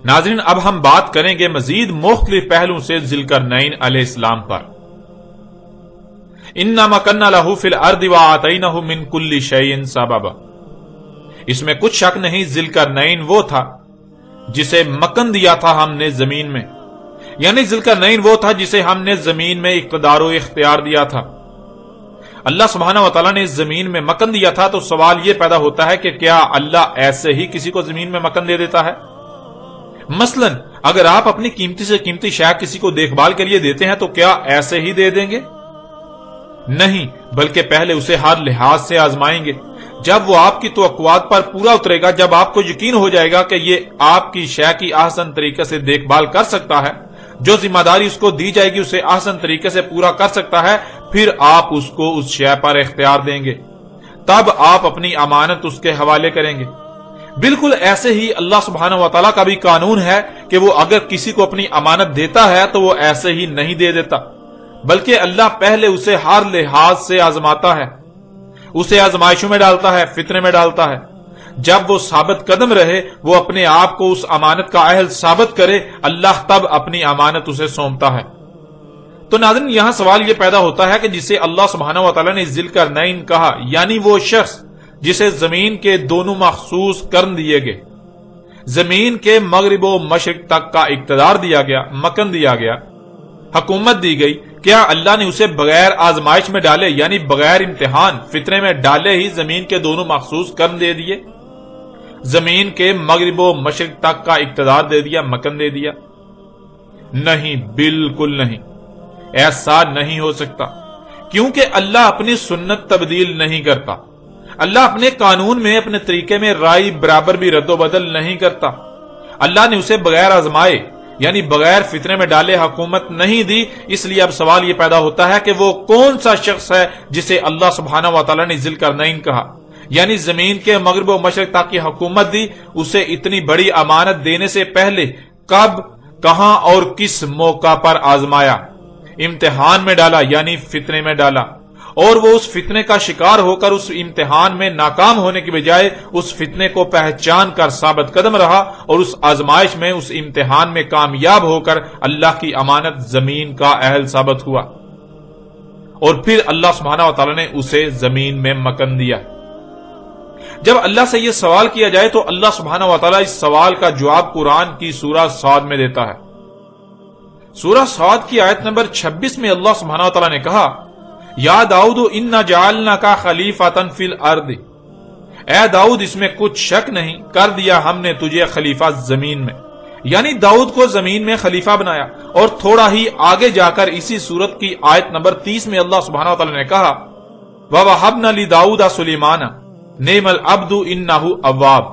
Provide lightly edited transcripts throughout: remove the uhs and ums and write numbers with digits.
ناظرین، اب ہم بات کریں گے مزید مختلف پہلوؤں سے ذوالقرنین علیہ السلام پر۔ اِنَّا مَكَنَّا لَهُ فِي الْأَرْضِ وَآتَيْنَاهُ مِن كُلِّ شَيْءٍ سَبَبًا۔ اس میں کچھ شک نہیں، ذوالقرنین وہ تھا جسے مکن دیا تھا ہم نے زمین میں، یعنی ذوالقرنین وہ تھا جسے ہم نے زمین میں اقتدار و اختیار دیا تھا۔ اللہ سبحانہ وتعالیٰ نے زمین میں مکن دیا تھا، تو سوال یہ پیدا ہوتا ہے کہ کیا اللہ ایسے ہی کسی کو زمین میں مکن دے دیتا ہے؟ مثلا اگر آپ اپنی قیمتی سے قیمتی شے کسی کو دیکھ بھال کے لیے دیتے ہیں تو کیا ایسے ہی دے دیں گے؟ نہیں، بلکہ پہلے اسے ہر لحاظ سے آزمائیں گے۔ جب وہ آپ کی توقعات پر پورا اترے گا، جب آپ کو یقین ہو جائے گا کہ یہ آپ کی شے کی احسن طریقے سے دیکھ بھال کر سکتا ہے، جو ذمہ داری اس کو دی جائے گی اسے احسن طریقے سے پورا کر سکتا ہے، پھر آپ اس کو اس شے پر اختیار دیں گے، تب آپ اپنی امانت اس کے حوالے کریں گے۔ بالکل ایسے ہی اللہ سبحانہ وتعالیٰ کا بھی قانون ہے کہ وہ اگر کسی کو اپنی امانت دیتا ہے تو وہ ایسے ہی نہیں دے دیتا، بلکہ اللہ پہلے اسے ہر لحاظ سے آزماتا ہے، اسے آزمائشوں میں ڈالتا ہے، فتنے میں ڈالتا ہے۔ جب وہ ثابت قدم رہے، وہ اپنے آپ کو اس امانت کا اہل ثابت کرے، اللہ تب اپنی امانت اسے سونپتا ہے۔ تو ناظرین، یہاں سوال یہ پیدا ہوتا ہے کہ جسے اللہ سبحانہ وتعالیٰ نے ذوالقرنین کہا، یعنی وہ شخص جسے زمین کے دونوں مخصوص کرن دیے گئے، زمین کے مغرب و مشرق تک کا اقتدار دیا گیا، مکن دیا گیا، حکومت دی گئی، کیا اللہ نے اسے بغیر آزمائش میں ڈالے، یعنی بغیر امتحان فتنے میں ڈالے ہی زمین کے دونوں مخصوص کرن دے دیے، زمین کے مغرب و مشرق تک کا اقتدار دے دیا، مکن دے دیا؟ نہیں، بالکل نہیں، ایسا نہیں ہو سکتا، کیونکہ اللہ اپنی سنت تبدیل نہیں کرتا، اللہ اپنے قانون میں، اپنے طریقے میں رائے برابر بھی رد و بدل نہیں کرتا۔ اللہ نے اسے بغیر آزمائے، یعنی بغیر فتنے میں ڈالے حکومت نہیں دی۔ اس لیے اب سوال یہ پیدا ہوتا ہے کہ وہ کون سا شخص ہے جسے اللہ سبحانہ وتعالیٰ نے ذوالقرنین کہا، یعنی زمین کے مغرب و مشرق تک کی حکومت دی، اسے اتنی بڑی امانت دینے سے پہلے کب، کہاں اور کس موقع پر آزمایا، امتحان میں ڈالا، یعنی فتنے میں ڈالا، اور وہ اس فتنے کا شکار ہو کر اس امتحان میں ناکام ہونے کی بجائے اس فتنے کو پہچان کر ثابت قدم رہا، اور اس آزمائش میں، اس امتحان میں کامیاب ہو کر اللہ کی امانت زمین کا اہل ثابت ہوا، اور پھر اللہ سبحانہ وتعالی نے اسے زمین میں مکن دیا۔ جب اللہ سے یہ سوال کیا جائے تو اللہ سبحانہ وتعالی اس سوال کا جواب قرآن کی سورہ صاد میں دیتا ہے۔ سورہ صاد کی آیت نمبر 26 میں اللہ سبحانہ وتعالی نے کہا، یا داؤد انا جعلناک خلیفۃ فی الارض، اے داؤد اس میں کچھ شک نہیں، کر دیا ہم نے تجھے خلیفہ زمین میں، یعنی داؤد کو زمین میں خلیفہ بنایا۔ اور تھوڑا ہی آگے جا کر اسی سورت کی آیت نمبر 30 میں اللہ سبحانہ وتعالی نے کہا، وَوَهَبْنَا لِدَاؤُدَ سُلَيْمَانَ نِعْمَ الْعَبْدُ إِنَّهُ أَوَّابٌ۔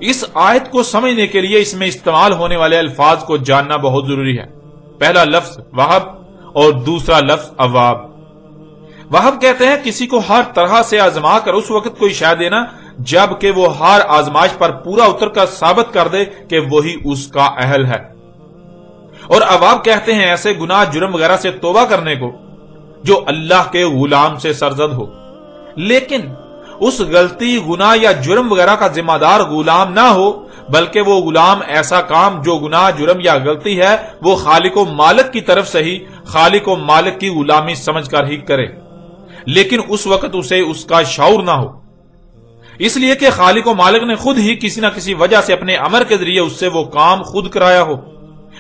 اس آیت کو سمجھنے کے لیے اس میں استعمال ہونے والے الفاظ کو جاننا بہت ضروری ہے۔ پہلا لفظ وہب اور دوسرا لفظ اواب۔ وہب کہتے ہیں کسی کو ہر طرح سے آزما کر اس وقت کوئی شے دینا جب کہ وہ ہر آزمائش پر پورا اتر کر ثابت کر دے کہ وہی اس کا اہل ہے۔ اور اواب کہتے ہیں ایسے گناہ، جرم وغیرہ سے توبہ کرنے کو جو اللہ کے غلام سے سرزد ہو، لیکن اس غلطی، گناہ یا جرم وغیرہ کا ذمہ دار غلام نہ ہو، بلکہ وہ غلام ایسا کام جو گناہ، جرم یا غلطی ہے وہ خالق و مالک کی طرف سے ہی، خالق و مالک کی غلامی سمجھ کر ہی کرے، لیکن اس وقت اسے اس کا شعور نہ ہو، اس لیے کہ خالق و مالک نے خود ہی کسی نہ کسی وجہ سے اپنے امر کے ذریعے اس سے وہ کام خود کرایا ہو۔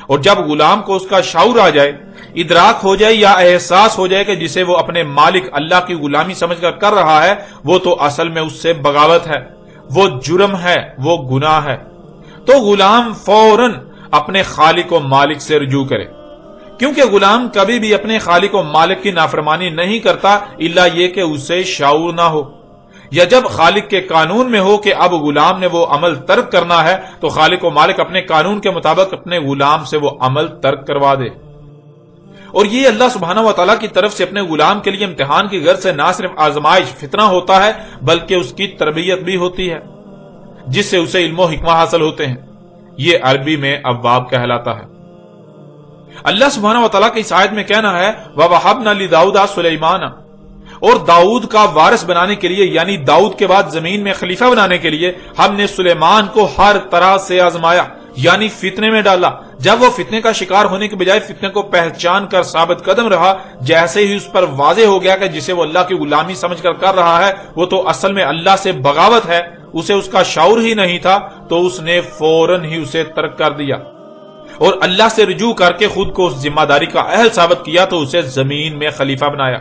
اور جب غلام کو اس کا شعور آ جائے، ادراک ہو جائے یا احساس ہو جائے کہ جسے وہ اپنے مالک اللہ کی غلامی سمجھ کر رہا ہے وہ تو اصل میں اس سے بغاوت ہے، وہ جرم ہے، وہ گناہ ہے، تو غلام فوراً اپنے خالق و مالک سے رجوع کرے، کیونکہ غلام کبھی بھی اپنے خالق و مالک کی نافرمانی نہیں کرتا الا یہ کہ اسے شعور نہ ہو، یا جب خالق کے قانون میں ہو کہ اب غلام نے وہ عمل ترک کرنا ہے تو خالق و مالک اپنے قانون کے مطابق اپنے غلام سے وہ عمل ترک کروا دے۔ اور یہ اللہ سبحانہ وتعالیٰ کی طرف سے اپنے غلام کے لیے امتحان کی غرض سے نہ صرف آزمائش، فتنہ ہوتا ہے، بلکہ اس کی تربیت بھی ہوتی ہے جس سے اسے علم و حکمہ حاصل ہوتے ہیں۔ یہ عربی میں اواب کہلاتا ہے۔ اللہ سبحانہ وتعالیٰ کی اس آیت میں کہنا ہے وَوَهَبْنَا لِدَاؤُدَ سُلَيْمَانَ، اور داؤد کا وارث بنانے کے لیے، یعنی داؤد کے بعد زمین میں خلیفہ بنانے کے لیے ہم نے سلیمان کو ہر طرح سے آزمایا، یعنی فتنے میں ڈالا۔ جب وہ فتنے کا شکار ہونے کے بجائے فتنے کو پہچان کر ثابت قدم رہا، جیسے ہی اس پر واضح ہو گیا کہ جسے وہ اللہ کی غلامی سمجھ کر رہا ہے وہ تو اصل میں اللہ سے بغاوت ہے، اسے اس کا شعور ہی نہیں تھا، تو اس نے فوراً ہی اسے ترک کر دیا اور اللہ سے رجوع کر کے خود کو اس ذمہ داری کا اہل ثابت کیا، تو اسے زمین میں خلیفہ بنایا،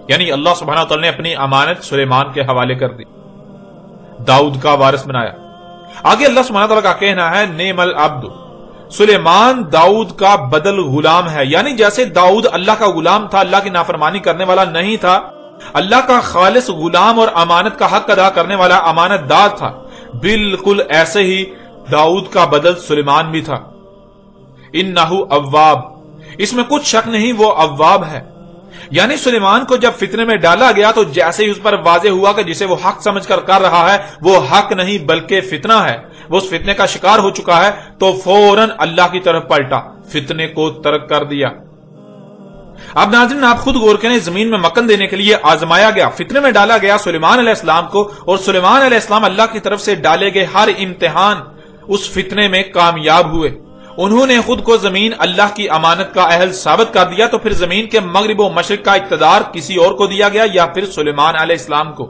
یعنی اللہ سبحانہ وتعالی نے اپنی امانت سلیمان کے حوالے کر دی، داؤد کا وارث بنایا۔ آگے اللہ سبحانہ وتعالی کا کہنا ہے نعم العبد، سلیمان داؤد کا بدل غلام ہے، یعنی جیسے داؤد اللہ کا غلام تھا، اللہ کی نافرمانی کرنے والا نہیں تھا، اللہ کا خالص غلام اور امانت کا حق ادا کرنے والا امانت دار تھا، بالکل ایسے ہی داؤد کا بدل سلیمان بھی تھا۔ انہ اواب، اس میں کچھ شک نہیں وہ اواب ہے، یعنی سلیمان کو جب فتنے میں ڈالا گیا تو جیسے ہی اس پر واضح ہوا کہ جسے وہ حق سمجھ کر رہا ہے وہ حق نہیں بلکہ فتنہ ہے، وہ اس فتنے کا شکار ہو چکا ہے، تو فوراً اللہ کی طرف پلٹا، فتنے کو ترک کر دیا۔ اب ناظرین آپ خود غور کریں، زمین میں مکن دینے کے لیے آزمایا گیا، فتنے میں ڈالا گیا سلیمان علیہ السلام کو، اور سلیمان علیہ السلام اللہ کی طرف سے ڈالے گئے ہر امتحان اس فتنے میں کامیاب ہوئے۔ انہوں نے خود کو زمین اللہ کی امانت کا اہل ثابت کر دیا، تو پھر زمین کے مغرب و مشرق کا اقتدار کسی اور کو دیا گیا یا پھر سلیمان علیہ السلام کو؟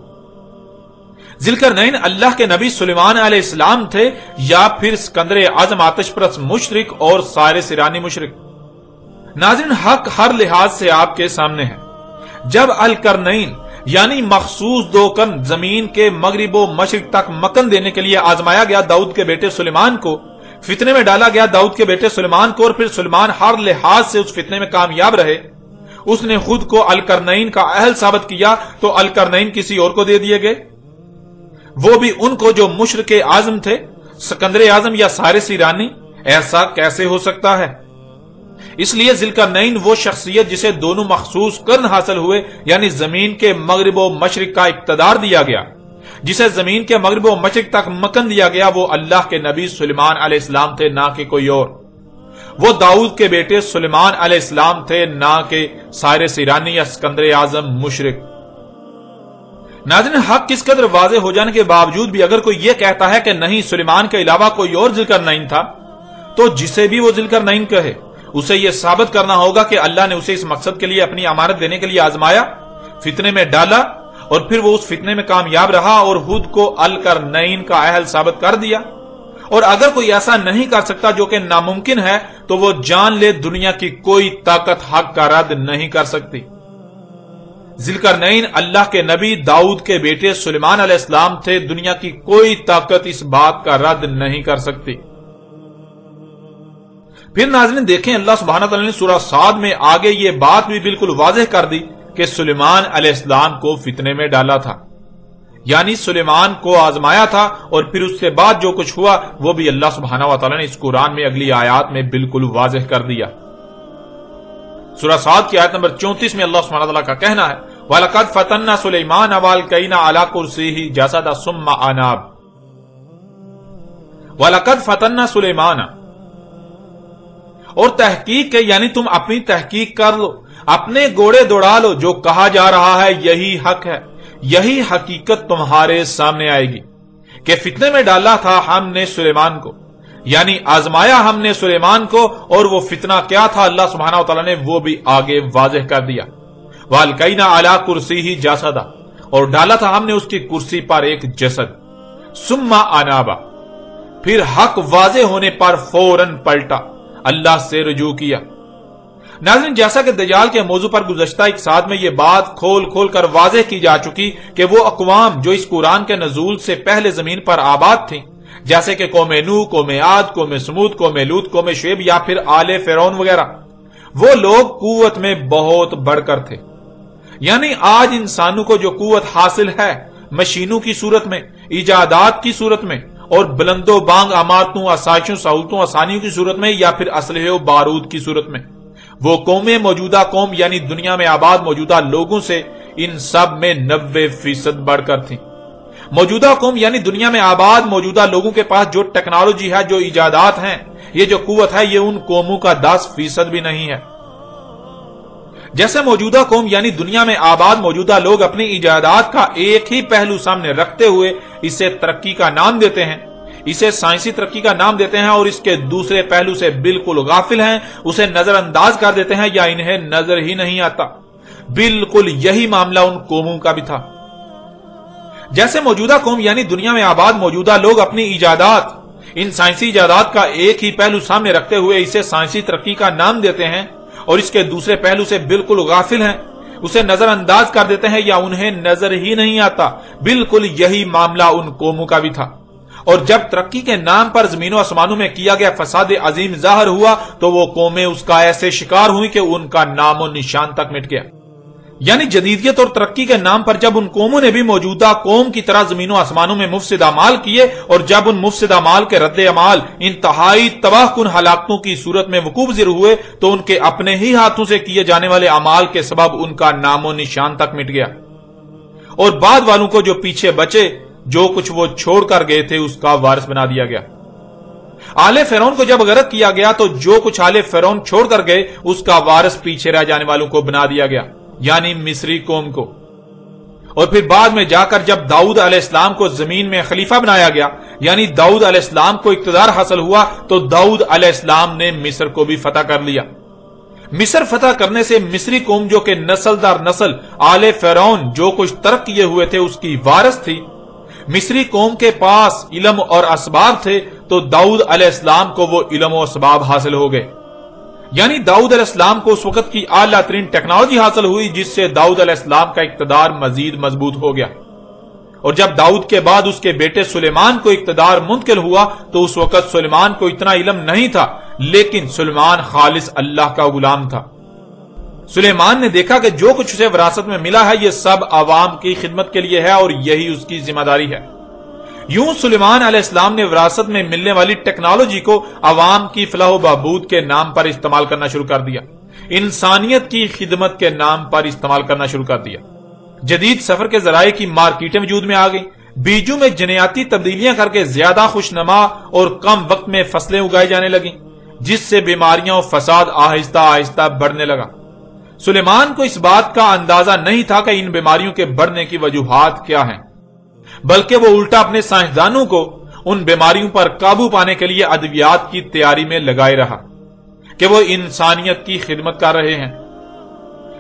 ذوالقرنین اللہ کے نبی سلیمان علیہ السلام تھے یا پھر اسکندر اعظم آتش پرست مشرک اور سائرس ایرانی مشرک؟ ناظرین حق ہر لحاظ سے آپ کے سامنے ہے۔ جب القرنین یعنی مخصوص دو کن زمین کے مغرب و مشرق تک مکن دینے کے لیے آزمایا گیا داؤد کے بیٹے سلیمان کو، فتنے میں ڈالا گیا داؤد کے بیٹے سلیمان کو، اور پھر سلیمان ہر لحاظ سے اس فتنے میں کامیاب رہے، اس نے خود کو القرنین کا اہل ثابت کیا، تو القرنین کسی اور کو دے دیے گئے، وہ بھی ان کو جو مشرک اعظم تھے، سکندر اعظم یا سائرس ایرانی۔ ایسا کیسے ہو سکتا ہے؟ اس لیے ذوالقرنین وہ شخصیت جسے دونوں مخصوص قرن حاصل ہوئے، یعنی زمین کے مغرب و مشرق کا اقتدار دیا گیا، جسے زمین کے مغرب و مشرق تک مکن دیا گیا، وہ اللہ کے نبی سلیمان علیہ السلام تھے، نہ کہ کوئی اور۔ وہ داؤد کے بیٹے سلیمان علیہ السلام تھے، نہ کہ سائرس ایرانی یا سکندر اعظم مشرک۔ ناظرین حق کس قدر واضح ہو جانے کے باوجود بھی اگر کوئی یہ کہتا ہے کہ نہیں سلیمان کے علاوہ کوئی اور ذوالقرنین تھا، تو جسے بھی وہ ذوالقرنین کہے اسے یہ ثابت کرنا ہوگا کہ اللہ نے اسے اس مقصد کے لیے اپنی امانت دینے کے لیے آزمایا، فتنے میں ڈالا، اور پھر وہ اس فتنے میں کامیاب رہا اور خود کو القرنین کا اہل ثابت کر دیا۔ اور اگر کوئی ایسا نہیں کر سکتا، جو کہ ناممکن ہے، تو وہ جان لے دنیا کی کوئی طاقت حق کا رد نہیں کر سکتی۔ ذوالقرنین اللہ کے نبی داؤد کے بیٹے سلیمان علیہ السلام تھے، دنیا کی کوئی طاقت اس بات کا رد نہیں کر سکتی۔ پھر ناظرین دیکھیں اللہ سبحانہ تعالیٰ نے سورہ صاد میں آگے یہ بات بھی بالکل واضح کر دی کہ سلیمان علیہ السلام کو فتنے میں ڈالا تھا، یعنی سلیمان کو آزمایا تھا، اور پھر اس کے بعد جو کچھ ہوا وہ بھی اللہ سبحانہ وتعالی نے اس قرآن میں اگلی آیات میں بالکل واضح کر دیا۔ سورہ صاد کی آیت نمبر 34 میں اللہ سبحانہ وتعالی کا کہنا ہے وَلَقَدْ فَتَنَّا سُلَيْمَانَ وَأَلْقَيْنَا عَلَى كُرْسِيِّهِ جَسَدًا ثُمَّ أَنَابَ۔ وَلَقَدْ فَتَنَّا سُلَيْمَانَ، اور تحقیق کے یعنی تم اپنی تحقیق کر لو، اپنے گوڑے دوڑا لو، جو کہا جا رہا ہے یہی حق ہے، یہی حقیقت تمہارے سامنے آئے گی کہ فتنے میں ڈالا تھا ہم نے سلیمان کو، یعنی آزمایا ہم نے سلیمان کو، اور وہ فتنہ کیا تھا اللہ سبحانہ وتعالی نے وہ بھی آگے واضح کر دیا۔ وَأَلْقَيْنَا عَلَى كُرْسِيِّهِ جَسَدًا، اور ڈالا تھا ہم نے اس کی کرسی پر ایک جسد، ثُمَّ أَنَابَ، پھر حق واضح ہونے پر فوراً پلٹا، اللہ سے رجوع کیا۔ ناظرین جیسا کہ دجال کے موضوع پر گزشتہ ایک ساتھ میں یہ بات کھول کھول کر واضح کی جا چکی کہ وہ اقوام جو اس قرآن کے نزول سے پہلے زمین پر آباد تھیں، جیسے کہ قوم نوح، قوم عاد، قوم سمود، قوم لوط، قوم شعیب یا پھر آل فرعون وغیرہ، وہ لوگ قوت میں بہت بڑھ کر تھے۔ یعنی آج انسانوں کو جو قوت حاصل ہے مشینوں کی صورت میں، ایجادات کی صورت میں، اور بلند و بانگ عمارتوں، آسائشوں، سہولتوں، آسانیوں کی صورت میں، یا پھر اسلحے و بارود کی صورت میں، وہ قومیں موجودہ قوم یعنی دنیا میں آباد موجودہ لوگوں سے ان سب میں 90% بڑھ کر تھی۔ موجودہ قوم یعنی دنیا میں آباد موجودہ لوگوں کے پاس جو ٹیکنالوجی ہے، جو ایجادات ہیں، یہ جو قوت ہے، یہ ان قوموں کا 10% بھی نہیں ہے۔ جیسے موجودہ قوم یعنی دنیا میں آباد موجودہ لوگ اپنی ایجادات کا ایک ہی پہلو سامنے رکھتے ہوئے اسے ترقی کا نام دیتے ہیں، اسے سائنسی ترقی کا نام دیتے ہیں اور اس کے دوسرے پہلو سے بالکل غافل ہیں، اسے نظر انداز کر دیتے ہیں یا انہیں نظر ہی نہیں آتا۔ بالکل یہی معاملہ ان قوموں کا بھی تھا۔ جیسے موجودہ قوم یعنی دنیا میں آباد موجودہ لوگ اپنی ایجادات، ان سائنسی ایجادات کا ایک ہی پہلو سامنے رکھتے ہوئے اسے سائنسی ترقی کا نام دیتے ہیں اور اس کے دوسرے پہلو سے بالکل غافل ہیں، اسے نظر انداز کر دیتے ہیں یا انہیں نظر ہی نہیں آتا۔ بالکل یہی معاملہ ان قوموں کا بھی تھا۔ اور جب ترقی کے نام پر زمین و آسمانوں میں کیا گیا فساد عظیم ظاہر ہوا تو وہ قومیں اس کا ایسے شکار ہوئی کہ ان کا نام و نشان تک مٹ گیا۔ یعنی جدیدیت اور ترقی کے نام پر جب ان قوموں نے بھی موجودہ قوم کی طرح زمین و آسمانوں میں مفسد اعمال کیے اور جب ان مفسد اعمال کے رد عمال انتہائی تباہ کن ہلاکتوں کی صورت میں وقوع پذیر ہوئے تو ان کے اپنے ہی ہاتھوں سے کیے جانے والے اعمال کے سبب ان کا نام و نشان تک مٹ گیا، اور بعد والوں کو جو پیچھے بچے جو کچھ وہ چھوڑ کر گئے تھے اس کا وارث بنا دیا گیا۔ آل فرعون کو جب غرق کیا گیا تو جو کچھ آل فرعون چھوڑ کر گئے اس کا وارث پیچھے رہ جانے والوں کو بنا دیا گیا، یعنی مصری قوم کو۔ اور پھر بعد میں جا کر جب داؤد علیہ السلام کو زمین میں خلیفہ بنایا گیا، یعنی داؤد علیہ السلام کو اقتدار حاصل ہوا، تو داؤد علیہ السلام نے مصر کو بھی فتح کر لیا۔ مصر فتح کرنے سے مصری قوم جو کہ نسل در نسل آل فرعون جو کچھ ترک کیے ہوئے تھے اس کی وارث تھی، مصری قوم کے پاس علم اور اسباب تھے تو داؤد علیہ السلام کو وہ علم و اسباب حاصل ہو گئے، یعنی داؤد علیہ السلام کو اس وقت کی اعلیٰ ترین ٹیکنالوجی حاصل ہوئی جس سے داؤد علیہ السلام کا اقتدار مزید مضبوط ہو گیا۔ اور جب داؤد کے بعد اس کے بیٹے سلیمان کو اقتدار منتقل ہوا تو اس وقت سلیمان کو اتنا علم نہیں تھا، لیکن سلیمان خالص اللہ کا غلام تھا۔ سلیمان نے دیکھا کہ جو کچھ اسے وراثت میں ملا ہے یہ سب عوام کی خدمت کے لیے ہے اور یہی اس کی ذمہ داری ہے۔ یوں سلیمان علیہ السلام نے وراثت میں ملنے والی ٹیکنالوجی کو عوام کی فلاح و بہبود کے نام پر استعمال کرنا شروع کر دیا، انسانیت کی خدمت کے نام پر استعمال کرنا شروع کر دیا۔ جدید سفر کے ذرائع کی مارکیٹیں وجود میں آ گئیں، بیجوں میں جنیاتی تبدیلیاں کر کے زیادہ خوشنما اور کم وقت میں فصلیں اگائی جانے لگیں، جس سے بیماریاں اور فساد آہستہ آہستہ بڑھنے لگا۔ سلیمان کو اس بات کا اندازہ نہیں تھا کہ ان بیماریوں کے بڑھنے کی وجوہات کیا ہیں، بلکہ وہ الٹا اپنے سائنسدانوں کو ان بیماریوں پر قابو پانے کے لیے ادویات کی تیاری میں لگائے رہا کہ وہ انسانیت کی خدمت کر رہے ہیں،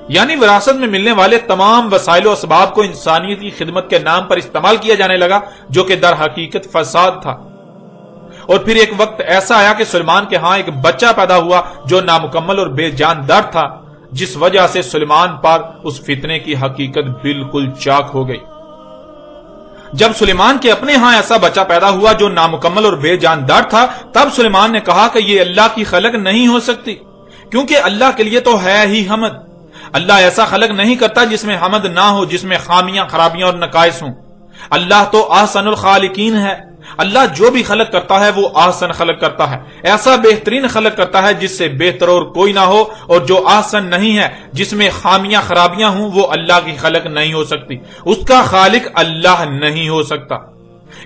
یعنی وراثت میں ملنے والے تمام وسائل و اسباب کو انسانیت کی خدمت کے نام پر استعمال کیا جانے لگا جو کہ در حقیقت فساد تھا۔ اور پھر ایک وقت ایسا آیا کہ سلیمان کے ہاں ایک بچہ پیدا ہوا جو نامکمل اور بے جان در تھا، جس وجہ سے سلیمان پر اس فتنے کی حقیقت بالکل چاک ہو گئی۔ جب سلیمان کے اپنے ہاں ایسا بچہ پیدا ہوا جو نامکمل اور بے جان در تھا، تب سلیمان نے کہا کہ یہ اللہ کی خلق نہیں ہو سکتی، کیونکہ اللہ کے لیے تو ہے ہی حمد۔ اللہ ایسا خلق نہیں کرتا جس میں حمد نہ ہو، جس میں خامیاں، خرابیاں اور نقائص ہوں۔ اللہ تو احسن الخالقین ہے۔ اللہ جو بھی خلق کرتا ہے وہ احسن خلق کرتا ہے، ایسا بہترین خلق کرتا ہے جس سے بہتر اور کوئی نہ ہو، اور جو احسن نہیں ہے، جس میں خامیاں خرابیاں ہوں، وہ اللہ کی خلق نہیں ہو سکتی، اس کا خالق اللہ نہیں ہو سکتا۔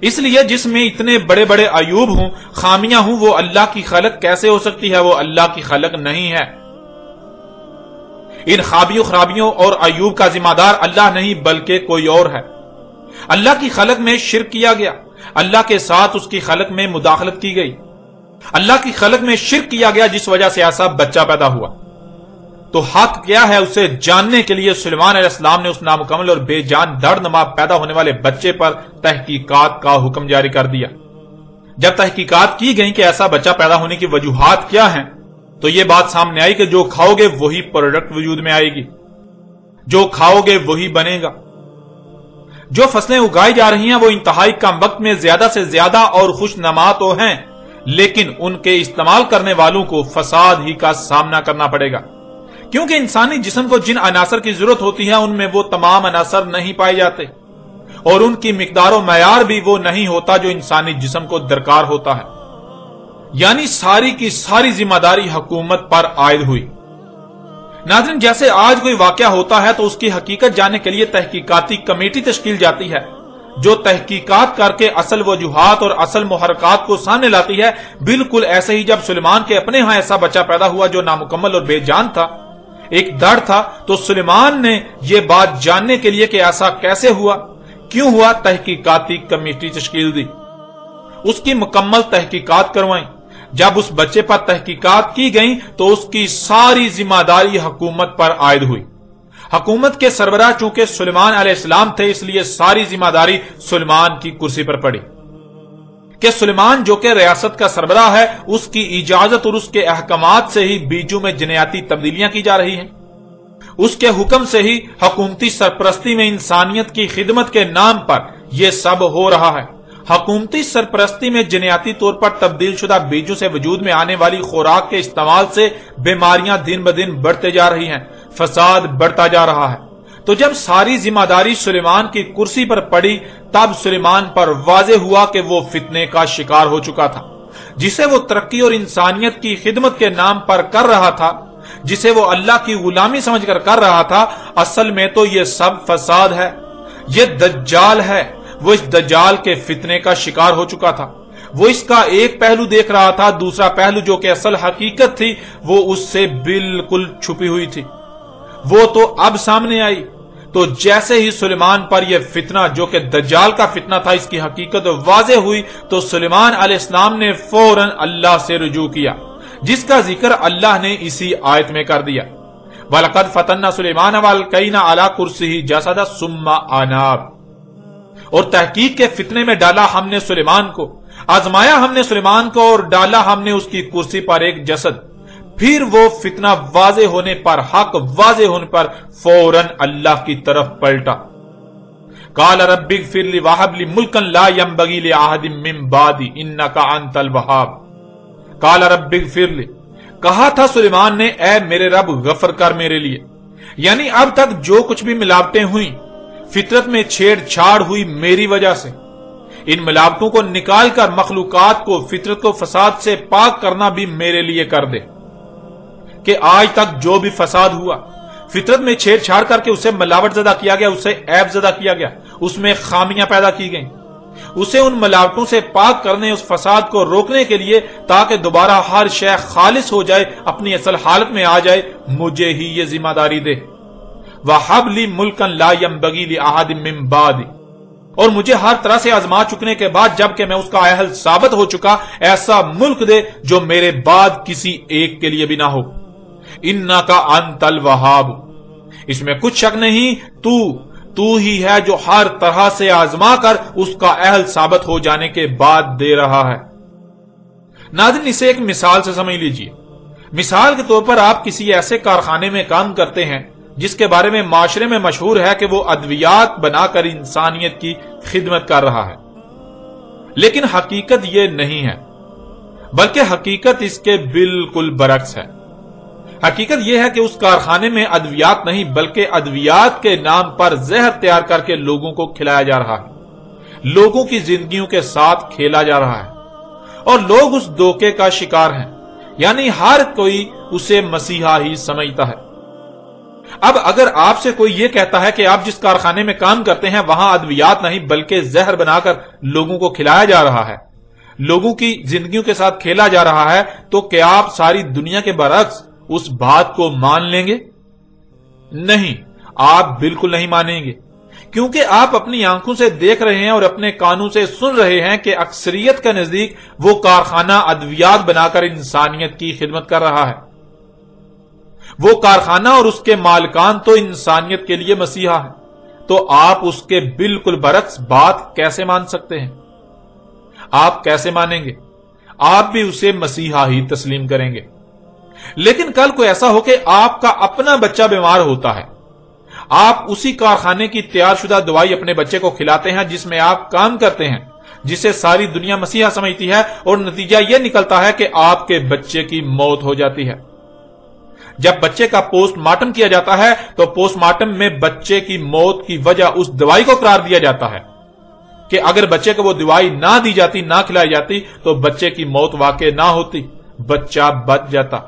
اس لیے جس میں اتنے بڑے بڑے عیوب ہوں، خامیاں ہوں، وہ اللہ کی خلق کیسے ہو سکتی ہے؟ وہ اللہ کی خلق نہیں ہے۔ ان خرابیوں اور عیوب کا ذمہ دار اللہ نہیں بلکہ کوئی اور ہے۔ اللہ کی خلق میں شرک کیا گیا، اللہ کے ساتھ اس کی خلق میں مداخلت کی گئی، اللہ کی خلق میں شرک کیا گیا جس وجہ سے ایسا بچہ پیدا ہوا۔ تو حق کیا ہے اسے جاننے کے لیے سلیمان علیہ السلام نے اس نامکمل اور بے جان دردنما پیدا ہونے والے بچے پر تحقیقات کا حکم جاری کر دیا۔ جب تحقیقات کی گئیں کہ ایسا بچہ پیدا ہونے کی وجوہات کیا ہیں تو یہ بات سامنے آئی کہ جو کھاؤ گے وہی پروڈکٹ وجود میں آئے گی، جو کھاؤ گے وہی بنے گا۔ جو فصلیں اگائی جا رہی ہیں وہ انتہائی کم وقت میں زیادہ سے زیادہ اور خوش نما تو ہیں، لیکن ان کے استعمال کرنے والوں کو فساد ہی کا سامنا کرنا پڑے گا، کیونکہ انسانی جسم کو جن عناصر کی ضرورت ہوتی ہے ان میں وہ تمام عناصر نہیں پائے جاتے، اور ان کی مقدار و معیار بھی وہ نہیں ہوتا جو انسانی جسم کو درکار ہوتا ہے۔ یعنی ساری کی ساری ذمہ داری حکومت پر عائد ہوئی۔ ناظرین، جیسے آج کوئی واقعہ ہوتا ہے تو اس کی حقیقت جاننے کے لیے تحقیقاتی کمیٹی تشکیل جاتی ہے جو تحقیقات کر کے اصل وجوہات اور اصل محرکات کو سامنے لاتی ہے۔ بالکل ایسے ہی جب سلیمان کے اپنے ہاں ایسا بچہ پیدا ہوا جو نامکمل اور بے جان تھا، ایک دڑ تھا، تو سلیمان نے یہ بات جاننے کے لیے کہ ایسا کیسے ہوا، کیوں ہوا، تحقیقاتی کمیٹی تشکیل دی۔ اس کی مکمل تحقیقات کروائیں۔ جب اس بچے پر تحقیقات کی گئیں تو اس کی ساری ذمہ داری حکومت پر عائد ہوئی۔ حکومت کے سربراہ چونکہ سلیمان علیہ السلام تھے، اس لیے ساری ذمہ داری سلیمان کی کرسی پر پڑی کہ سلیمان جو کہ ریاست کا سربراہ ہے، اس کی اجازت اور اس کے احکامات سے ہی بیجوں میں جنیاتی تبدیلیاں کی جا رہی ہیں، اس کے حکم سے ہی حکومتی سرپرستی میں انسانیت کی خدمت کے نام پر یہ سب ہو رہا ہے۔ حکومتی سرپرستی میں جنیاتی طور پر تبدیل شدہ بیجوں سے وجود میں آنے والی خوراک کے استعمال سے بیماریاں دن بدن بڑھتے جا رہی ہیں، فساد بڑھتا جا رہا ہے۔ تو جب ساری ذمہ داری سلیمان کی کرسی پر پڑی، تب سلیمان پر واضح ہوا کہ وہ فتنے کا شکار ہو چکا تھا، جسے وہ ترقی اور انسانیت کی خدمت کے نام پر کر رہا تھا، جسے وہ اللہ کی غلامی سمجھ کر رہا تھا، اصل میں تو یہ سب فساد ہے، یہ دجال ہے۔ وہ اس دجال کے فتنے کا شکار ہو چکا تھا۔ وہ اس کا ایک پہلو دیکھ رہا تھا، دوسرا پہلو جو کہ اصل حقیقت تھی وہ اس سے بالکل چھپی ہوئی تھی، وہ تو اب سامنے آئی۔ تو جیسے ہی سلیمان پر یہ فتنہ جو کہ دجال کا فتنہ تھا، اس کی حقیقت واضح ہوئی، تو سلیمان علیہ السلام نے فوراً اللہ سے رجوع کیا، جس کا ذکر اللہ نے اسی آیت میں کر دیا۔ وَلَقَدْ فَتَنَّا سُلَيْمَانَ وَأَلْقَيْنَا عَلَى كُرْسِيهِ جَسَدًا ثُمَّ أَنَابَ، اور تحقیق کے فتنے میں ڈالا ہم نے سلیمان کو، آزمایا ہم نے سلیمان کو اور ڈالا ہم نے اس کی کرسی پر ایک جسد، پھر وہ فتنہ واضح ہونے پر، حق واضح ہونے پر فوراً اللہ کی طرف پلٹا۔ قال رب اغفر لی وہب لی ملکا لا ينبغی لأحد من بعدی انک انت الوہاب۔ قال رب اغفر لی، کہا تھا سلیمان نے، اے میرے رب غفر کر میرے لیے، یعنی اب تک جو کچھ بھی ملاوٹیں ہوئیں، فطرت میں چھیڑ چھاڑ ہوئی میری وجہ سے، ان ملاوٹوں کو نکال کر مخلوقات کو، فطرت کو فساد سے پاک کرنا بھی میرے لیے کر دے، کہ آج تک جو بھی فساد ہوا، فطرت میں چھیڑ چھاڑ کر کے اسے ملاوٹ زدہ کیا گیا، اسے عیب زدہ کیا گیا، اس میں خامیاں پیدا کی گئیں، اسے ان ملاوٹوں سے پاک کرنے، اس فساد کو روکنے کے لیے، تاکہ دوبارہ ہر شے خالص ہو جائے، اپنی اصل حالت میں آ جائے، مجھے ہی یہ ذمہ داری دے۔ وَحَبْ لِي مُلْكًا لَا يَنْبَغِي لِأَحَدٍ مِّن بَعْدِي، اور مجھے ہر طرح سے آزما چکنے کے بعد، جبکہ میں اس کا اہل ثابت ہو چکا، ایسا ملک دے جو میرے بعد کسی ایک کے لیے بھی نہ ہو۔ اِنَّكَ أَنْتَ الْوَهَّابُ، اس میں کچھ شک نہیں، تو ہی ہے جو ہر طرح سے آزما کر اس کا اہل ثابت ہو جانے کے بعد دے رہا ہے۔ ناظرین، اسے ایک مثال سے سمجھ لیجئے۔ مثال کے طور پر آپ کسی ایسے کارخانے میں کام کرتے ہیں جس کے بارے میں معاشرے میں مشہور ہے کہ وہ ادویات بنا کر انسانیت کی خدمت کر رہا ہے، لیکن حقیقت یہ نہیں ہے، بلکہ حقیقت اس کے بالکل برعکس ہے۔ حقیقت یہ ہے کہ اس کارخانے میں ادویات نہیں، بلکہ ادویات کے نام پر زہر تیار کر کے لوگوں کو کھلایا جا رہا ہے، لوگوں کی زندگیوں کے ساتھ کھیلا جا رہا ہے، اور لوگ اس دھوکے کا شکار ہیں، یعنی ہر کوئی اسے مسیحا ہی سمجھتا ہے۔ اب اگر آپ سے کوئی یہ کہتا ہے کہ آپ جس کارخانے میں کام کرتے ہیں وہاں ادویات نہیں بلکہ زہر بنا کر لوگوں کو کھلایا جا رہا ہے، لوگوں کی زندگیوں کے ساتھ کھیلا جا رہا ہے، تو کیا آپ ساری دنیا کے برعکس اس بات کو مان لیں گے؟ نہیں، آپ بالکل نہیں مانیں گے، کیونکہ آپ اپنی آنکھوں سے دیکھ رہے ہیں اور اپنے کانوں سے سن رہے ہیں کہ اکثریت کے نزدیک وہ کارخانہ ادویات بنا کر انسانیت کی خدمت کر رہا ہے۔ وہ کارخانہ اور اس کے مالکان تو انسانیت کے لیے مسیحا ہے، تو آپ اس کے بالکل برعکس بات کیسے مان سکتے ہیں؟ آپ کیسے مانیں گے؟ آپ بھی اسے مسیحا ہی تسلیم کریں گے۔ لیکن کل کو ایسا ہو کہ آپ کا اپنا بچہ بیمار ہوتا ہے، آپ اسی کارخانے کی تیار شدہ دوائی اپنے بچے کو کھلاتے ہیں جس میں آپ کام کرتے ہیں، جسے ساری دنیا مسیحا سمجھتی ہے، اور نتیجہ یہ نکلتا ہے کہ آپ کے بچے کی موت ہو جاتی ہے۔ جب بچے کا پوسٹ مارٹم کیا جاتا ہے تو پوسٹ مارٹم میں بچے کی موت کی وجہ اس دوائی کو قرار دیا جاتا ہے کہ اگر بچے کو وہ دوائی نہ دی جاتی، نہ کھلائی جاتی، تو بچے کی موت واقع نہ ہوتی، بچہ بچ جاتا۔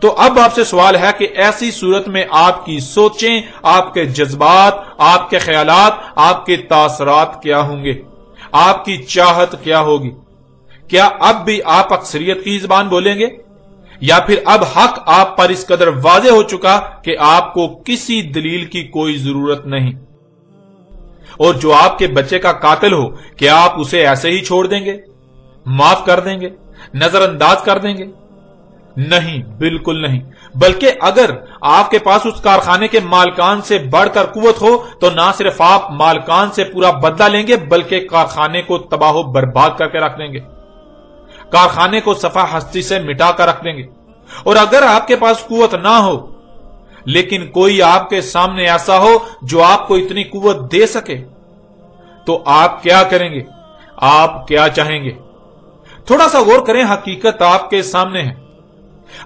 تو اب آپ سے سوال ہے کہ ایسی صورت میں آپ کی سوچیں، آپ کے جذبات، آپ کے خیالات، آپ کے تاثرات کیا ہوں گے؟ آپ کی چاہت کیا ہوگی؟ کیا اب بھی آپ اکثریت کی زبان بولیں گے، یا پھر اب حق آپ پر اس قدر واضح ہو چکا کہ آپ کو کسی دلیل کی کوئی ضرورت نہیں؟ اور جو آپ کے بچے کا قاتل ہو، کیا آپ اسے ایسے ہی چھوڑ دیں گے؟ معاف کر دیں گے, نظر انداز کر دیں گے؟ نہیں, بالکل نہیں. بلکہ اگر آپ کے پاس اس کارخانے کے مالکان سے بڑھ کر قوت ہو تو نہ صرف آپ مالکان سے پورا بدلہ لیں گے بلکہ کارخانے کو تباہ و برباد کر کے رکھ دیں گے, کارخانے کو صفحہ ہستی سے مٹا کر رکھ دیں گے. اور اگر آپ کے پاس قوت نہ ہو لیکن کوئی آپ کے سامنے ایسا ہو جو آپ کو اتنی قوت دے سکے تو آپ کیا کریں گے؟ آپ کیا چاہیں گے؟ تھوڑا سا غور کریں, حقیقت آپ کے سامنے ہے.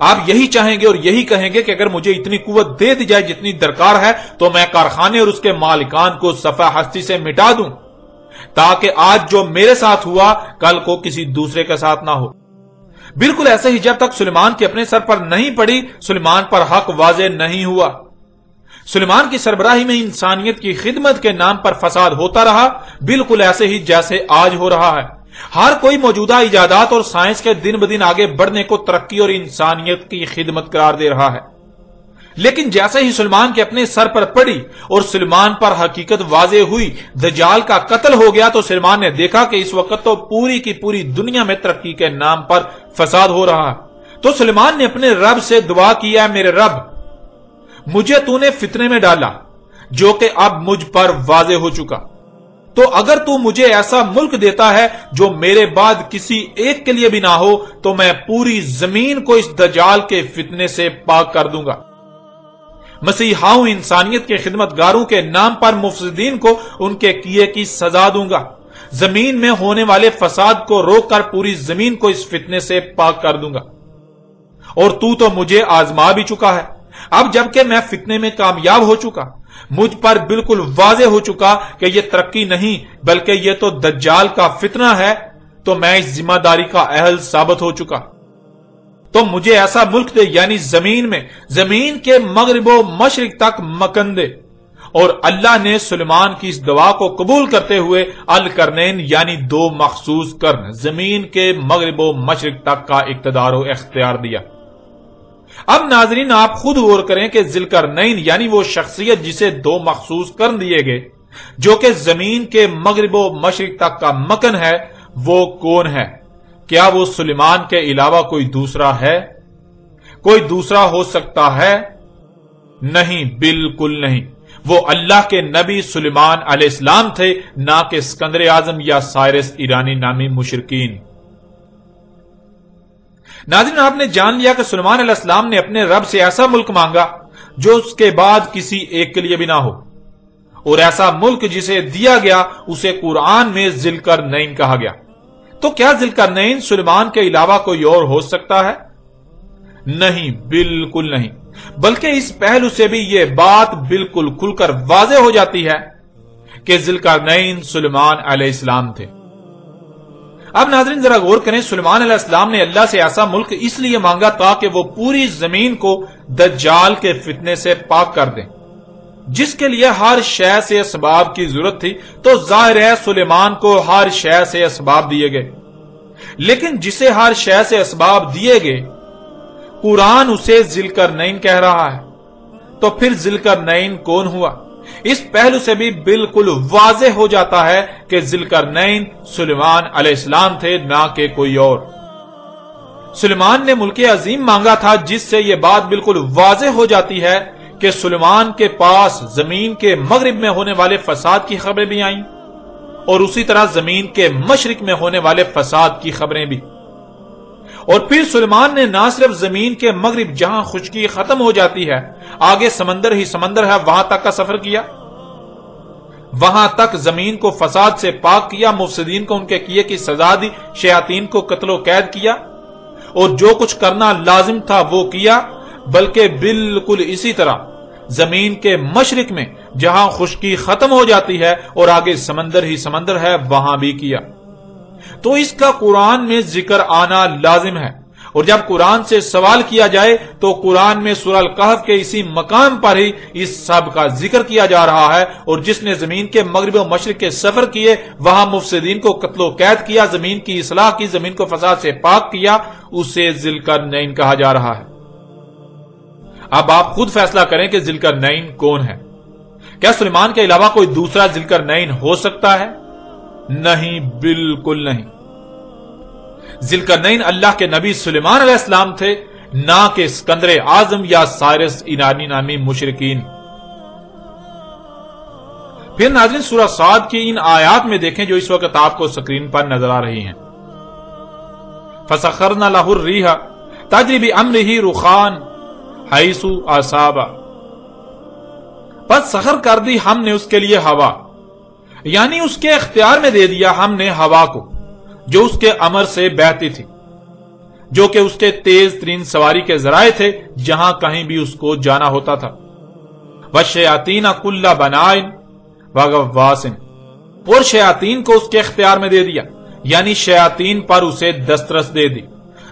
آپ یہی چاہیں گے اور یہی کہیں گے کہ اگر مجھے اتنی قوت دے دی جائے جتنی درکار ہے تو میں کارخانے اور اس کے مالکان کو صفحہ ہستی سے مٹا دوں تاکہ آج جو میرے ساتھ ہوا کل کو کسی دوسرے کے ساتھ نہ ہو. بالکل ایسے ہی جب تک سلیمان کے اپنے سر پر نہیں پڑی سلیمان پر حق واضح نہیں ہوا. سلیمان کی سربراہی میں انسانیت کی خدمت کے نام پر فساد ہوتا رہا, بالکل ایسے ہی جیسے آج ہو رہا ہے. ہر کوئی موجودہ ایجادات اور سائنس کے دن بدن آگے بڑھنے کو ترقی اور انسانیت کی خدمت قرار دے رہا ہے. لیکن جیسے ہی سلیمان کے اپنے سر پر پڑی اور سلیمان پر حقیقت واضح ہوئی, دجال کا قتل ہو گیا, تو سلیمان نے دیکھا کہ اس وقت تو پوری کی پوری دنیا میں ترقی کے نام پر فساد ہو رہا ہے. تو سلیمان نے اپنے رب سے دعا کیا, میرے رب مجھے تو نے فتنے میں ڈالا جو کہ اب مجھ پر واضح ہو چکا, تو اگر تو مجھے ایسا ملک دیتا ہے جو میرے بعد کسی ایک کے لیے بھی نہ ہو تو میں پوری زمین کو اس دجال کے فتنے سے پاک کر دوں گا. مسیحاؤں انسانیت کے خدمتگاروں کے نام پر مفسدین کو ان کے کیے کی سزا دوں گا. زمین میں ہونے والے فساد کو روک کر پوری زمین کو اس فتنے سے پاک کر دوں گا. اور تو مجھے آزما بھی چکا ہے. اب جبکہ میں فتنے میں کامیاب ہو چکا, مجھ پر بالکل واضح ہو چکا کہ یہ ترقی نہیں بلکہ یہ تو دجال کا فتنہ ہے, تو میں اس ذمہ داری کا اہل ثابت ہو چکا. تو مجھے ایسا ملک دے, یعنی زمین کے مغرب و مشرق تک مکن دے. اور اللہ نے سلیمان کی اس دعا کو قبول کرتے ہوئے القرنین یعنی 2 مخصوص قرن زمین کے مغرب و مشرق تک کا اقتدار و اختیار دیا. اب ناظرین آپ خود غور کریں کہ ذوالقرنین یعنی وہ شخصیت جسے 2 مخصوص قرن دیے گئے جو کہ زمین کے مغرب و مشرق تک کا مکن ہے, وہ کون ہے؟ کیا وہ سلیمان کے علاوہ کوئی دوسرا ہے؟ کوئی دوسرا ہو سکتا ہے؟ نہیں, بالکل نہیں. وہ اللہ کے نبی سلیمان علیہ السلام تھے, نہ کہ اسکندر اعظم یا سائرس ایرانی نامی مشرکین. ناظرین آپ نے جان لیا کہ سلیمان علیہ السلام نے اپنے رب سے ایسا ملک مانگا جو اس کے بعد کسی ایک کے لیے بھی نہ ہو, اور ایسا ملک جسے دیا گیا اسے قرآن میں ذوالقرنین کہا گیا. تو کیا ذوالقرنین سلیمان کے علاوہ کوئی اور ہو سکتا ہے؟ نہیں, بالکل نہیں. بلکہ اس پہلو سے بھی یہ بات بالکل کھل کر واضح ہو جاتی ہے کہ ذوالقرنین سلیمان علیہ السلام تھے. اب ناظرین ذرا غور کریں, سلیمان علیہ السلام نے اللہ سے ایسا ملک اس لیے مانگا تاکہ وہ پوری زمین کو دجال کے فتنے سے پاک کر دیں, جس کے لیے ہر شے سے اسباب کی ضرورت تھی. تو ظاہر ہے سلیمان کو ہر شے سے اسباب دیے گئے, لیکن جسے ہر شے سے اسباب دیے گئے قرآن اسے ذوالقرنین کہہ رہا ہے. تو پھر ذوالقرنین کون ہوا؟ اس پہلو سے بھی بالکل واضح ہو جاتا ہے کہ ذوالقرنین سلیمان علیہ السلام تھے, نہ کہ کوئی اور. سلیمان نے ملک عظیم مانگا تھا, جس سے یہ بات بالکل واضح ہو جاتی ہے کہ سلیمان کے پاس زمین کے مغرب میں ہونے والے فساد کی خبریں بھی آئیں اور اسی طرح زمین کے مشرق میں ہونے والے فساد کی خبریں بھی. اور پھر سلیمان نے نہ صرف زمین کے مغرب جہاں خشکی ختم ہو جاتی ہے, آگے سمندر ہی سمندر ہے, وہاں تک کا سفر کیا, وہاں تک زمین کو فساد سے پاک کیا, مفسدین کو ان کے کیے کی سزا دی, شیاطین کو قتل و قید کیا, اور جو کچھ کرنا لازم تھا وہ کیا. بلکہ بالکل اسی طرح زمین کے مشرق میں جہاں خشکی ختم ہو جاتی ہے اور آگے سمندر ہی سمندر ہے, وہاں بھی کیا. تو اس کا قرآن میں ذکر آنا لازم ہے. اور جب قرآن سے سوال کیا جائے تو قرآن میں سورہ الکہف کے اسی مقام پر ہی اس سب کا ذکر کیا جا رہا ہے. اور جس نے زمین کے مغرب و مشرق کے سفر کیے, وہاں مفسدین کو قتل و قید کیا, زمین کی اصلاح کی, زمین کو فساد سے پاک کیا, اسے ذوالقرنین کہا جا رہا ہے. اب آپ خود فیصلہ کریں کہ ذوالقرنین کون ہے. کیا سلیمان کے علاوہ کوئی دوسرا ذوالقرنین ہو سکتا ہے؟ نہیں, بالکل نہیں. ذوالقرنین اللہ کے نبی سلیمان علیہ السلام تھے، نہ کہ اسکندر اعظم یا سائرس ایرانی نامی مشرکین۔ پھر ناظرین سورہ صاد کی ان آیات میں دیکھیں جو اس وقت آپ کو سکرین پر نظر آ رہی ہیں۔ فَسَخَّرْنَا لَهُ الرِّيحَ تَجْرِي بِأَمْرِهِ رُخَاءً حَيْثُ أَصَابَ، بس سخر کر دی ہم نے اس کے لیے ہوا، یعنی اس کے اختیار میں دے دیا ہم نے ہوا کو، جو اس کے امر سے بہتی تھی، جو کہ اس کے تیز ترین سواری کے ذرائع تھے جہاں کہیں بھی اس کو جانا ہوتا تھا۔ وَالشَّيَاطِينَ كُلَّ بَنَاءٍ وَغَوَّاصٍ، اور شیاطین کو اس کے اختیار میں دے دیا، یعنی شیاطین پر اسے دسترس دے دی،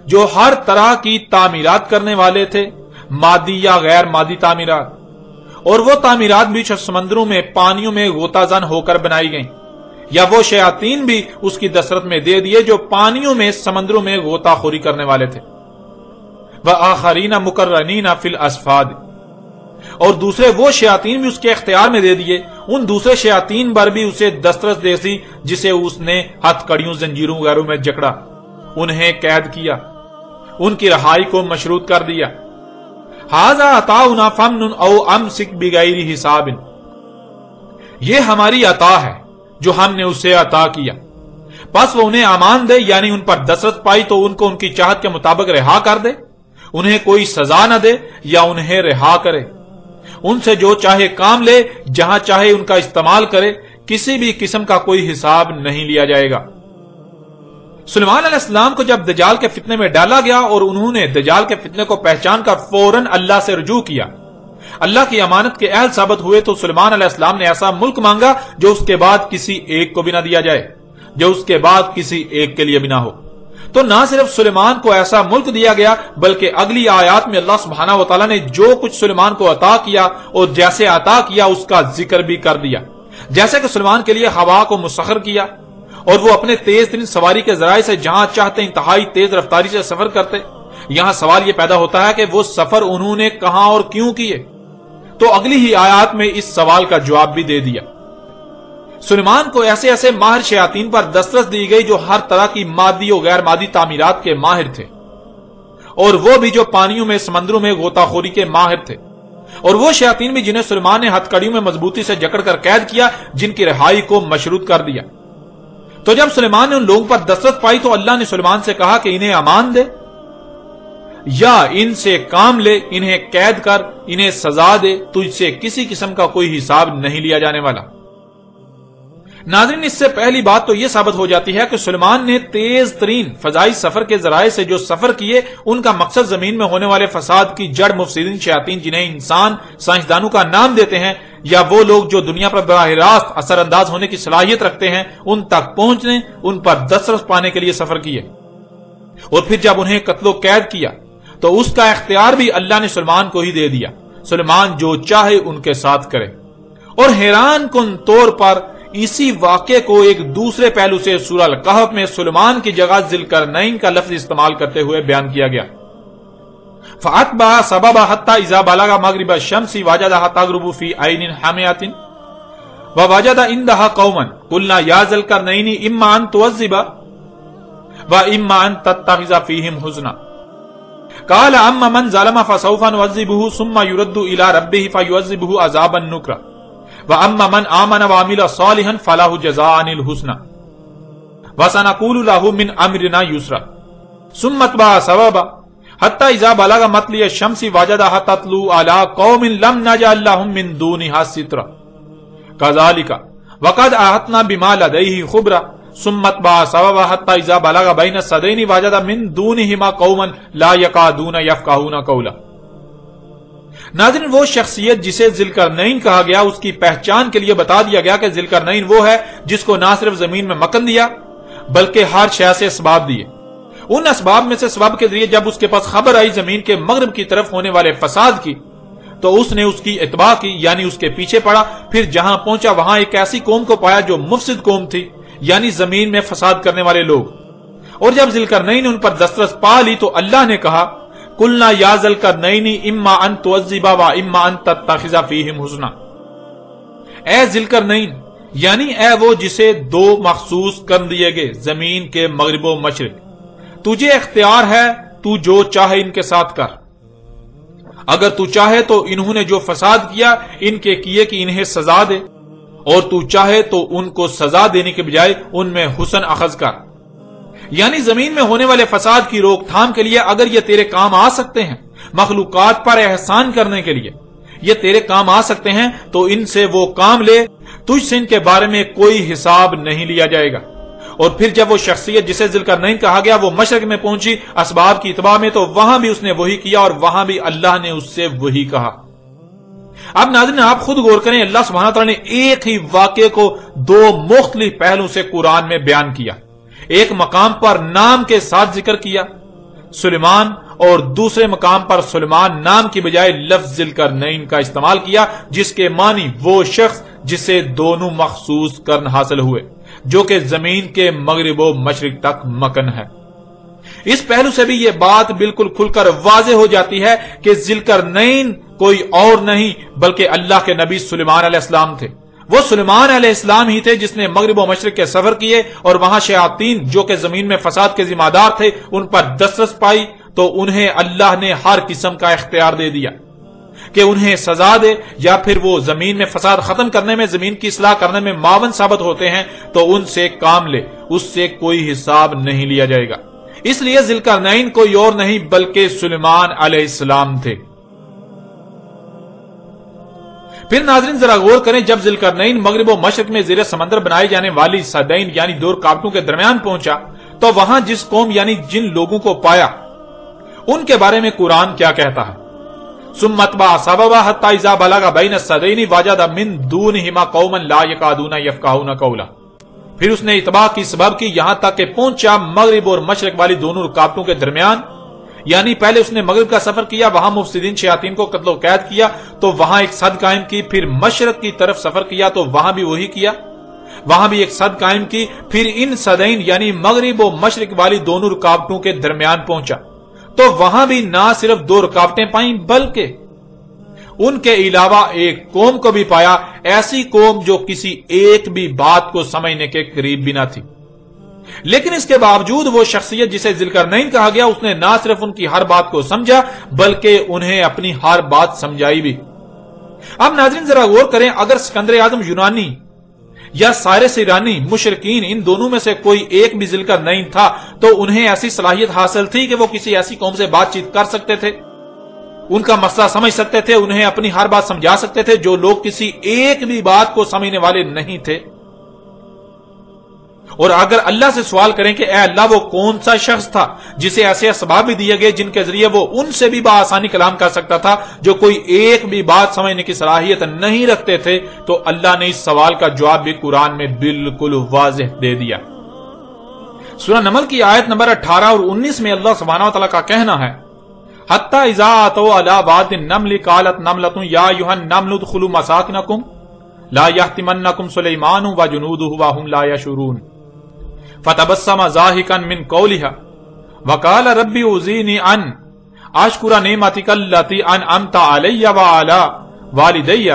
جو ہر طرح کی تعمیرات کرنے والے تھے، مادی یا غیر مادی تعمیرات، اور وہ تعمیرات بھی سمندروں میں پانیوں میں غوطہ زن ہو کر بنائی گئیں، یا وہ شیاطین بھی اس کی دسترس میں دے دیے جو پانیوں میں سمندروں میں غوطہ خوری کرنے والے تھے۔ وَآخَرِينَ مُقَرَّنِينَ فِي الْأَصْفَادِ، اور دوسرے وہ شیاطین بھی اس کے اختیار میں دے دیے، ان دوسرے شیاطین پر بھی اسے دسترس دے دی جسے اس نے ہتھ کڑیوں زنجیروں وغیرہ میں جکڑا، انہیں قید کیا، ان کی رہائی کو مشروط کر دیا۔ ھذا عطاؤنا فمن او امسک بغیر حساب، یہ ہماری عطا ہے جو ہم نے اسے عطا کیا، بس وہ انہیں امان دے، یعنی ان پر دسترس پائی تو ان کو ان کی چاہت کے مطابق رہا کر دے، انہیں کوئی سزا نہ دے یا انہیں رہا کرے، ان سے جو چاہے کام لے، جہاں چاہے ان کا استعمال کرے، کسی بھی قسم کا کوئی حساب نہیں لیا جائے گا۔ سلیمان علیہ السلام کو جب دجال کے فتنے میں ڈالا گیا اور انہوں نے دجال کے فتنے کو پہچان کر فوراً اللہ سے رجوع کیا، اللہ کی امانت کے اہل ثابت ہوئے، تو سلیمان علیہ السلام نے ایسا ملک مانگا جو اس کے بعد کسی ایک کو بھی نہ دیا جائے، جو اس کے بعد کسی ایک کے لیے بھی نہ ہو۔ تو نہ صرف سلیمان کو ایسا ملک دیا گیا، بلکہ اگلی آیات میں اللہ سبحانہ وتعالی نے جو کچھ سلیمان کو عطا کیا اور جیسے عطا کیا اس کا ذکر بھی کر دیا، جیسے کہ سلیمان کے لیے ہوا کو مسخر کیا اور وہ اپنے تیز ترین سواری کے ذرائع سے جہاں چاہتے انتہائی تیز رفتاری سے سفر کرتے۔ یہاں سوال یہ پیدا ہوتا ہے کہ وہ سفر انہوں نے کہاں اور کیوں کیے؟ تو اگلی ہی آیات میں اس سوال کا جواب بھی دے دیا۔ سلیمان کو ایسے ایسے ماہر شیاطین پر دسترس دی گئی جو ہر طرح کی مادی اور غیر مادی تعمیرات کے ماہر تھے، اور وہ بھی جو پانیوں میں سمندروں میں غوطہ خوری کے ماہر تھے، اور وہ شیاطین بھی جنہیں سلیمان نے ہتھ کڑیوں میں مضبوطی سے جکڑ کر قید کیا، جن کی رہائی کو مشروط کر دیا۔ تو جب سلیمان نے ان لوگوں پر دسترس پائی تو اللہ نے سلیمان سے کہا کہ انہیں امان دے یا ان سے کام لے، انہیں قید کر، انہیں سزا دے، تجھ سے کسی قسم کا کوئی حساب نہیں لیا جانے والا۔ ناظرین، اس سے پہلی بات تو یہ ثابت ہو جاتی ہے کہ سلیمان نے تیز ترین فضائی سفر کے ذرائع سے جو سفر کیے، ان کا مقصد زمین میں ہونے والے فساد کی جڑ مفسدین شیاطین، جنہیں انسان سائنسدانوں کا نام دیتے ہیں، یا وہ لوگ جو دنیا پر براہ راست اثر انداز ہونے کی صلاحیت رکھتے ہیں، ان تک پہنچنے، ان پر دسترس پانے کے لیے سفر کیے۔ اور پھر جب انہیں قتل و قید کیا تو اس کا اختیار بھی اللہ نے سلیمان کو ہی دے دیا، سلیمان جو چاہے ان کے ساتھ کرے۔ اور حیران کن طور پر اسی واقعے کو ایک دوسرے پہلو سے سورہ الکہف میں سلیمان کی جگہ ذوالقرنین کا لفظ استعمال کرتے ہوئے بیان کیا گیا۔ فَأَتْبَعَ سَبَبًا حَتَّى إِذَا بَلَغَ مَغْرِبَ الشَّمْسِ وَجَدَهَا تَغْرُبُ فِي عَيْنٍ حَامِئَةٍ وَوَجَدَ عِندَهَا قَوْمًا قُلْنَا يَا ذَا الْقَرْنَيْنِ إِمَّا أَن تُعَذِّبَ وَإِمَّا أَن تَتَّخِذَ فِيهِمْ حُسْنًا قَالَ أَمَّا مَنْ ظَلَمَ فَسَوْفَ نُعَذِّبُهُ ثُمَّ يُرَدُّ إِلَى رَبِّهِ فَيُعَذِّبُهُ عَذَابًا نُكْرًا وَأَمَّا مَنْ آمَنَ وَعَمِلَ صَالِحًا فَلَهُ جَزَاءً الْحُسْنَى وَسَنَقُولُ لَهُ مِنْ أَمْرِنَا يُسْرًا ثُمَّ أَتْبَعَ سَبَبًا حَتَّى إِذَا بَلَغَ مَطْلِعَ الشَّمْسِ وَجَدَهَا تَطْلُعُ عَلَى قَوْمٍ لَمْ نَجْعَل لَّهُم مِّن دُونِهَا سِتْرًا كَذَلِكَ وَقَدْ أَحَطْنَا بِمَا لَدَيْهِ خُبْرًا ثُمَّ أَتْبَعَ سَبَبًا حَتَّى إِذَا بَلَغَ بَيْنَ السَّدَيْنِ وَجَدَ مِن دُونِهِمَا قَوْمًا لَا يَكَادُونَ يَفْقَهُونَ قَوْلًا۔ ناظرین، وہ شخصیت جسے ذوالقرنین کہا گیا، اس کی پہچان کے لیے بتا دیا گیا کہ ذوالقرنین وہ ہے جس کو نہ صرف زمین میں مکن دیا بلکہ ہر شے سے اسباب دیے۔ ان اسباب میں سے سبب کے ذریعے جب اس کے پاس خبر آئی زمین کے مغرب کی طرف ہونے والے فساد کی تو اس نے اس کی اتباع کی، یعنی اس کے پیچھے پڑا۔ پھر جہاں پہنچا وہاں ایک ایسی قوم کو پایا جو مفسد قوم تھی، یعنی زمین میں فساد کرنے والے لوگ۔ اور جب ذوالقرنین نے ان پر دسترس پا لی تو اللہ نے کہا قُلْنَا يَا ذَا الْقَرْنَيْنِ إِمَّا أَن تُعَذِّبَ وَإِمَّا أَن تَتَّخِذَ فِيهِمْ حُسْنًا، اے ذوالقرنین، یعنی اے وہ جسے دو مخصوص کر دیے گئے زمین کے مغرب و مشرق، تجھے اختیار ہے، تو جو چاہے ان کے ساتھ کر۔ اگر تو چاہے تو انہوں نے جو فساد کیا ان کے کیے کہ انہیں سزا دے، اور تو چاہے تو ان کو سزا دینے کے بجائے ان میں حسن اخذ کر۔ یعنی زمین میں ہونے والے فساد کی روک تھام کے لیے اگر یہ تیرے کام آ سکتے ہیں، مخلوقات پر احسان کرنے کے لیے یہ تیرے کام آ سکتے ہیں، تو ان سے وہ کام لے، تجھ سے ان کے بارے میں کوئی حساب نہیں لیا جائے گا۔ اور پھر جب وہ شخصیت جسے ذوالقرنین کہا گیا وہ مشرق میں پہنچی اسباب کی اتباع میں، تو وہاں بھی اس نے وہی کیا اور وہاں بھی اللہ نے اس سے وہی کہا۔ اب ناظرین آپ خود غور کریں، اللہ سبحانہ تعالیٰ نے ایک ہی واقعے کو دو مختلف پہلو سے قرآن میں بیان کیا۔ ایک مقام پر نام کے ساتھ ذکر کیا سلیمان، اور دوسرے مقام پر سلیمان نام کی بجائے لفظ ذوالقرنین کا استعمال کیا، جس کے معنی وہ شخص جسے دونوں مخصوص کرن حاصل ہوئے، جو کہ زمین کے مغرب و مشرق تک مکن ہے۔ اس پہلو سے بھی یہ بات بالکل کھل کر واضح ہو جاتی ہے کہ ذوالقرنین کوئی اور نہیں بلکہ اللہ کے نبی سلیمان علیہ السلام تھے۔ وہ سلیمان علیہ السلام ہی تھے جس نے مغرب و مشرق کے سفر کیے اور وہاں شیاطین جو کہ زمین میں فساد کے ذمہ دار تھے ان پر دسترس پائی، تو انہیں اللہ نے ہر قسم کا اختیار دے دیا کہ انہیں سزا دے، یا پھر وہ زمین میں فساد ختم کرنے میں، زمین کی اصلاح کرنے میں معاون ثابت ہوتے ہیں تو ان سے کام لے، اس سے کوئی حساب نہیں لیا جائے گا۔ اس لیے ذوالقرنین کوئی اور نہیں بلکہ سلیمان علیہ السلام تھے۔ پھر ناظرین ذرا غور کریں، جب ذوالقرنین مغرب و مشرق میں زیر سمندر بنائی جانے والی سدین یعنی دو رکاوٹوں کے درمیان پہنچا، تو وہاں جس قوم یعنی جن لوگوں کو پایا ان کے بارے میں قرآن کیا کہتا ہے؟ ثم اتبع سببا حتى اذا بلغ بين السدين وجد من دونهما قوما لا يكادون يفقهون قولا۔ پھر اس نے اتباع کی سبب کی یہاں تک کہ پہنچا مغرب اور مشرق والی دونوں رکاوٹوں کے درمیان، یعنی پہلے اس نے مغرب کا سفر کیا، وہاں مفسدین شیاطین کو قتل و قید کیا تو وہاں ایک صد قائم کی، پھر مشرق کی طرف سفر کیا تو وہاں بھی وہی کیا، وہاں بھی ایک صد قائم کی، پھر ان صدین یعنی مغرب و مشرق والی دونوں رکاوٹوں کے درمیان پہنچا تو وہاں بھی نہ صرف دو رکاوٹیں پائیں بلکہ ان کے علاوہ ایک قوم کو بھی پایا، ایسی قوم جو کسی ایک بھی بات کو سمجھنے کے قریب بھی نہ تھی۔ لیکن اس کے باوجود وہ شخصیت جسے ذوالقرنین کہا گیا اس نے نہ صرف ان کی ہر بات کو سمجھا بلکہ انہیں اپنی ہر بات سمجھائی بھی۔ اب ناظرین ذرا غور کریں، اگر سکندر اعظم یونانی یا سائرس ایرانی مشرکین ان دونوں میں سے کوئی ایک بھی ذوالقرنین تھا تو انہیں ایسی صلاحیت حاصل تھی کہ وہ کسی ایسی قوم سے بات چیت کر سکتے تھے، ان کا مسئلہ سمجھ سکتے تھے، انہیں اپنی ہر بات سمجھا سکتے تھے، جو لوگ کسی ایک بھی بات کو سمجھنے والے نہیں تھے۔ اور اگر اللہ سے سوال کریں کہ اے اللہ وہ کون سا شخص تھا جسے ایسے اسباب بھی دیے گئے جن کے ذریعے وہ ان سے بھی بآسانی کلام کر سکتا تھا جو کوئی ایک بھی بات سمجھنے کی صلاحیت نہیں رکھتے تھے، تو اللہ نے اس سوال کا جواب بھی قرآن میں بالکل واضح دے دیا۔ سورہ نمل کی آیت نمبر 18 اور 19 میں اللہ سبحانہ وتعالی کا کہنا ہے حتی اذا اتوا علی واد النمل قالت نملۃ یا ایھا النمل ادخلوا مساکنکم لا یحطمنکم سلیمان وجنودہ وهم لا یشعرون فتبسم ضاحکا من قولها وقال ربی اوزینی ان اشکر نعمتک التی انعمت علی وعلی والدی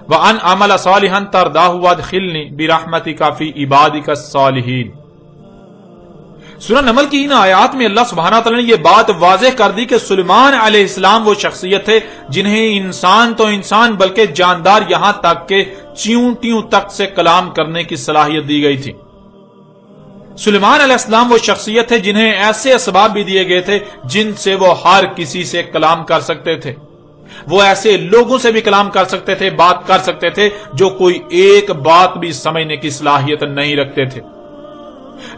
وان اعمل صالحا ترضاہ وادخلنی برحمتک فی عبادک الصالحین۔ سورہ نمل کی ان آیات میں اللہ سبحانہ تعالیٰ نے یہ بات واضح کر دی کہ سلیمان علیہ السلام وہ شخصیت تھے جنہیں انسان تو انسان بلکہ جاندار یہاں تک کہ چیونٹیوں تک سے کلام کرنے کی صلاحیت دی گئی تھی۔ سلیمان علیہ السلام وہ شخصیت تھے جنہیں ایسے اسباب بھی دیے گئے تھے جن سے وہ ہر کسی سے کلام کر سکتے تھے، وہ ایسے لوگوں سے بھی کلام کر سکتے تھے، بات کر سکتے تھے جو کوئی ایک بات بھی سمجھنے کی صلاحیت نہیں رکھتے تھے۔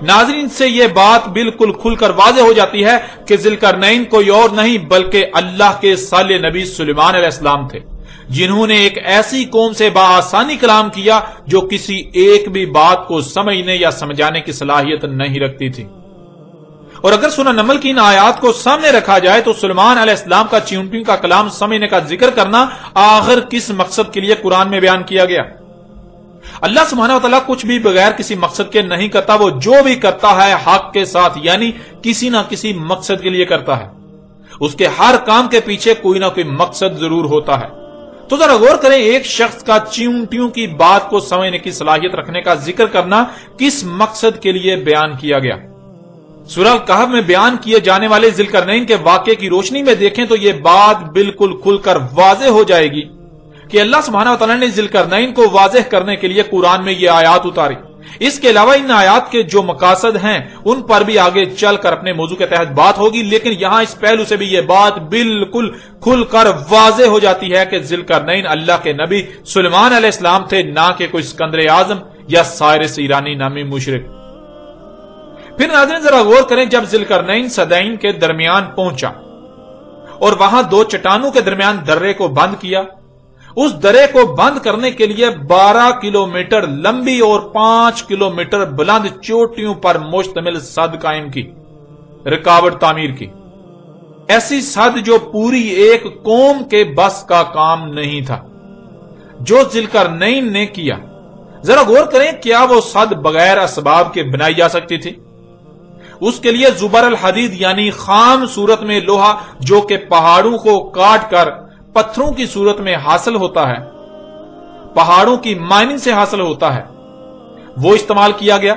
ناظرین سے یہ بات بالکل کھل کر واضح ہو جاتی ہے کہ ذوالقرنین کوئی اور نہیں بلکہ اللہ کے صالح نبی سلیمان علیہ السلام تھے، جنہوں نے ایک ایسی قوم سے بآسانی کلام کیا جو کسی ایک بھی بات کو سمجھنے یا سمجھانے کی صلاحیت نہیں رکھتی تھی۔ اور اگر سورہ نمل کی ان آیات کو سامنے رکھا جائے تو سلیمان علیہ السلام کا چیونٹیوں کا کلام سمجھنے کا ذکر کرنا آخر کس مقصد کے لیے قرآن میں بیان کیا گیا؟ اللہ سبحانہ وتعالیٰ کچھ بھی بغیر کسی مقصد کے نہیں کرتا، وہ جو بھی کرتا ہے حق کے ساتھ یعنی کسی نہ کسی مقصد کے لیے کرتا ہے، اس کے ہر کام کے پیچھے کوئی نہ کوئی مقصد ضرور ہوتا ہے۔ تو ذرا غور کریں، ایک شخص کا چیونٹیوں کی بات کو سمجھنے کی صلاحیت رکھنے کا ذکر کرنا کس مقصد کے لیے بیان کیا گیا؟ سورہ الکہف میں بیان کیے جانے والے ذوالقرنین کے واقعے کی روشنی میں دیکھیں تو یہ بات بالکل کھل کر واضح ہو جائے گی کہ اللہ سبحانہ وتعالی نے ذوالقرنین کو واضح کرنے کے لیے قرآن میں یہ آیات اتاری۔ اس کے علاوہ ان آیات کے جو مقاصد ہیں ان پر بھی آگے چل کر اپنے موضوع کے تحت بات ہوگی، لیکن یہاں اس پہلو سے بھی یہ بات بالکل کھل کر واضح ہو جاتی ہے کہ ذوالقرنین اللہ کے نبی سلیمان علیہ السلام تھے، نہ کہ کوئی اسکندر اعظم یا سائرس ایرانی نامی مشرک۔ پھر ناظرین ذرا غور کریں، جب ذوالقرنین صدعین کے درمیان پہنچا اور وہاں دو چٹانوں کے درمیان درے کو بند کیا، اس درے کو بند کرنے کے لیے 12 کلومیٹر لمبی اور 5 کلومیٹر بلند چوٹیوں پر مشتمل سد قائم کی، رکاوٹ تعمیر کی، ایسی سد جو پوری ایک قوم کے بس کا کام نہیں تھا جو ذوالقرنین نے کیا۔ ذرا غور کریں، کیا وہ سد بغیر اسباب کے بنائی جا سکتی تھی؟ اس کے لیے زبر الحدید یعنی خام صورت میں لوہا جو کہ پہاڑوں کو کاٹ کر پتھروں کی صورت میں حاصل ہوتا ہے، پہاڑوں کی مائننگ سے حاصل ہوتا ہے، وہ استعمال کیا گیا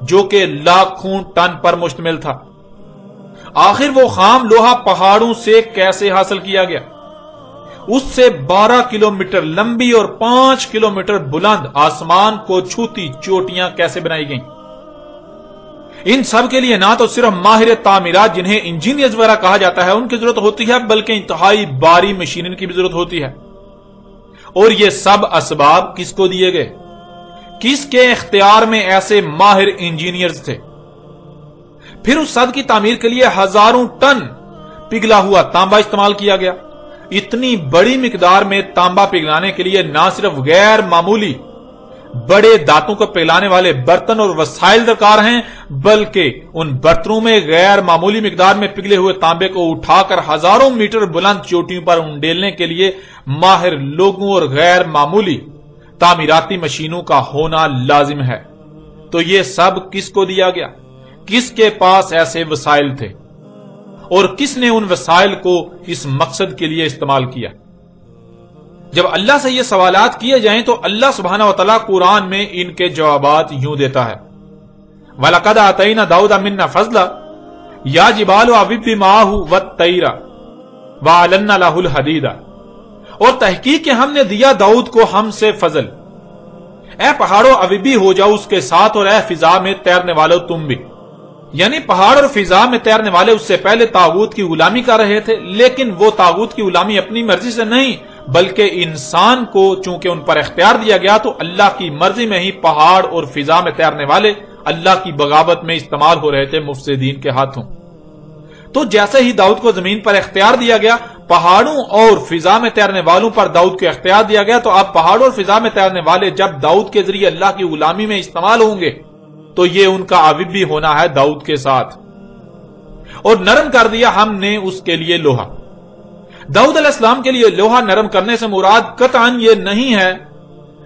جو کہ لاکھوں ٹن پر مشتمل تھا۔ آخر وہ خام لوہا پہاڑوں سے کیسے حاصل کیا گیا؟ اس سے 12 کلومیٹر لمبی اور 5 کلومیٹر بلند آسمان کو چھوتی چوٹیاں کیسے بنائی گئیں؟ ان سب کے لیے نہ تو صرف ماہر تعمیرات جنہیں انجینئرز وغیرہ کہا جاتا ہے ان کی ضرورت ہوتی ہے، بلکہ انتہائی باری مشینری کی بھی ضرورت ہوتی ہے۔ اور یہ سب اسباب کس کو دیے گئے؟ کس کے اختیار میں ایسے ماہر انجینئرز تھے؟ پھر اس سد کی تعمیر کے لیے ہزاروں ٹن پگھلا ہوا تانبا استعمال کیا گیا۔ اتنی بڑی مقدار میں تانبا پگھلانے کے لیے نہ صرف غیر معمولی بڑے دانتوں کو پگھلانے والے برتن اور وسائل درکار ہیں، بلکہ ان برتنوں میں غیر معمولی مقدار میں پگھلے ہوئے تانبے کو اٹھا کر ہزاروں میٹر بلند چوٹیوں پر انڈیلنے کے لیے ماہر لوگوں اور غیر معمولی تعمیراتی مشینوں کا ہونا لازم ہے۔ تو یہ سب کس کو دیا گیا؟ کس کے پاس ایسے وسائل تھے اور کس نے ان وسائل کو اس مقصد کے لیے استعمال کیا؟ جب اللہ سے یہ سوالات کیے جائیں تو اللہ سبحانہ وتعالی قرآن میں ان کے جوابات یوں دیتا ہے، وَلَقَدْ آتَيْنَا دَاوُدَ مِنَّا فَضْلًا يَا جِبَالُ أَوِّبِّ مَعَهُ وَالطَّيْرَ وَأَلَنَّا لَهُ الْحَدِيدَ، اور تحقیق کہ ہم نے دیا داؤد کو ہم سے فضل، اے پہاڑوں اوبی ہو جاؤ اس کے ساتھ، اور اے فضا میں تیرنے والو تم بھی۔ یعنی پہاڑ اور فضا میں تیرنے والے اس سے پہلے طاغوت کی غلامی کر رہے تھے، لیکن وہ طاغوت کی غلامی اپنی مرضی سے نہیں بلکہ انسان کو چونکہ ان پر اختیار دیا گیا تو اللہ کی مرضی میں ہی پہاڑ اور فضا میں تیرنے والے اللہ کی بغاوت میں استعمال ہو رہے تھے مفسدین کے ہاتھوں۔ تو جیسے ہی داؤد کو زمین پر اختیار دیا گیا، پہاڑوں اور فضا میں تیرنے والوں پر داؤد کو اختیار دیا گیا، تو اب پہاڑوں اور فضا میں تیرنے والے جب داؤد کے ذریعے اللہ کی غلامی میں استعمال ہوں گے تو یہ ان کا عوب بھی ہونا ہے داؤد کے ساتھ۔ اور نرم کر دیا ہم نے اس کے لیے لوہا۔ داؤد علیہ السلام کے لیے لوہا نرم کرنے سے مراد قطعاً یہ نہیں ہے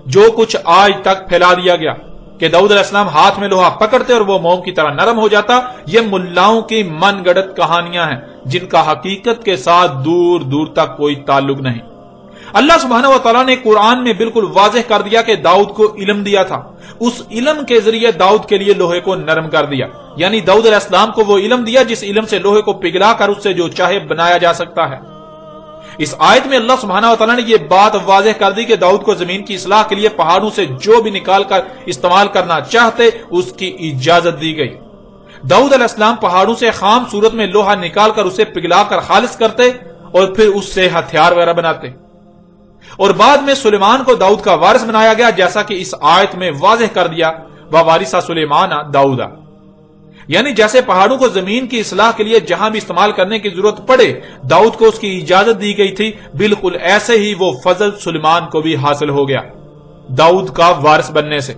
جو کچھ آج تک پھیلا دیا گیا کہ داؤد علیہ السلام ہاتھ میں لوہا پکڑتے اور وہ موم کی طرح نرم ہو جاتا۔ یہ ملاؤں کی من گڑت کہانیاں ہیں جن کا حقیقت کے ساتھ دور دور تک کوئی تعلق نہیں۔ اللہ سبحانہ و تعالیٰ نے قرآن میں بالکل واضح کر دیا کہ داؤد کو علم دیا تھا، اس علم کے ذریعے داؤد کے لیے لوہے کو نرم کر دیا، یعنی داؤد علیہ السلام کو وہ علم دیا جس علم سے لوہے کو پگھلا کر اس سے جو چاہے بنایا جا سکتا ہے۔ اس آیت میں اللہ سبحانہ و تعالیٰ نے یہ بات واضح کر دی کہ داؤد کو زمین کی اصلاح کے لیے پہاڑوں سے جو بھی نکال کر استعمال کرنا چاہتے اس کی اجازت دی گئی۔ داؤد علیہ السلام پہاڑوں سے خام صورت میں لوہا نکال کر اسے پگھلا کر خالص کرتے اور پھر اس سے ہتھیار وغیرہ بناتے، اور بعد میں سلیمان کو داؤد کا وارث بنایا گیا جیسا کہ اس آیت میں واضح کر دیا، وَوَارِثَ سُلَيْمَانَ دَاؤُدَ، یعنی جیسے پہاڑوں کو زمین کی اصلاح کے لیے جہاں بھی استعمال کرنے کی ضرورت پڑے داؤد کو اس کی اجازت دی گئی تھی، بالکل ایسے ہی وہ فضل سلیمان کو بھی حاصل ہو گیا داؤد کا وارث بننے سے۔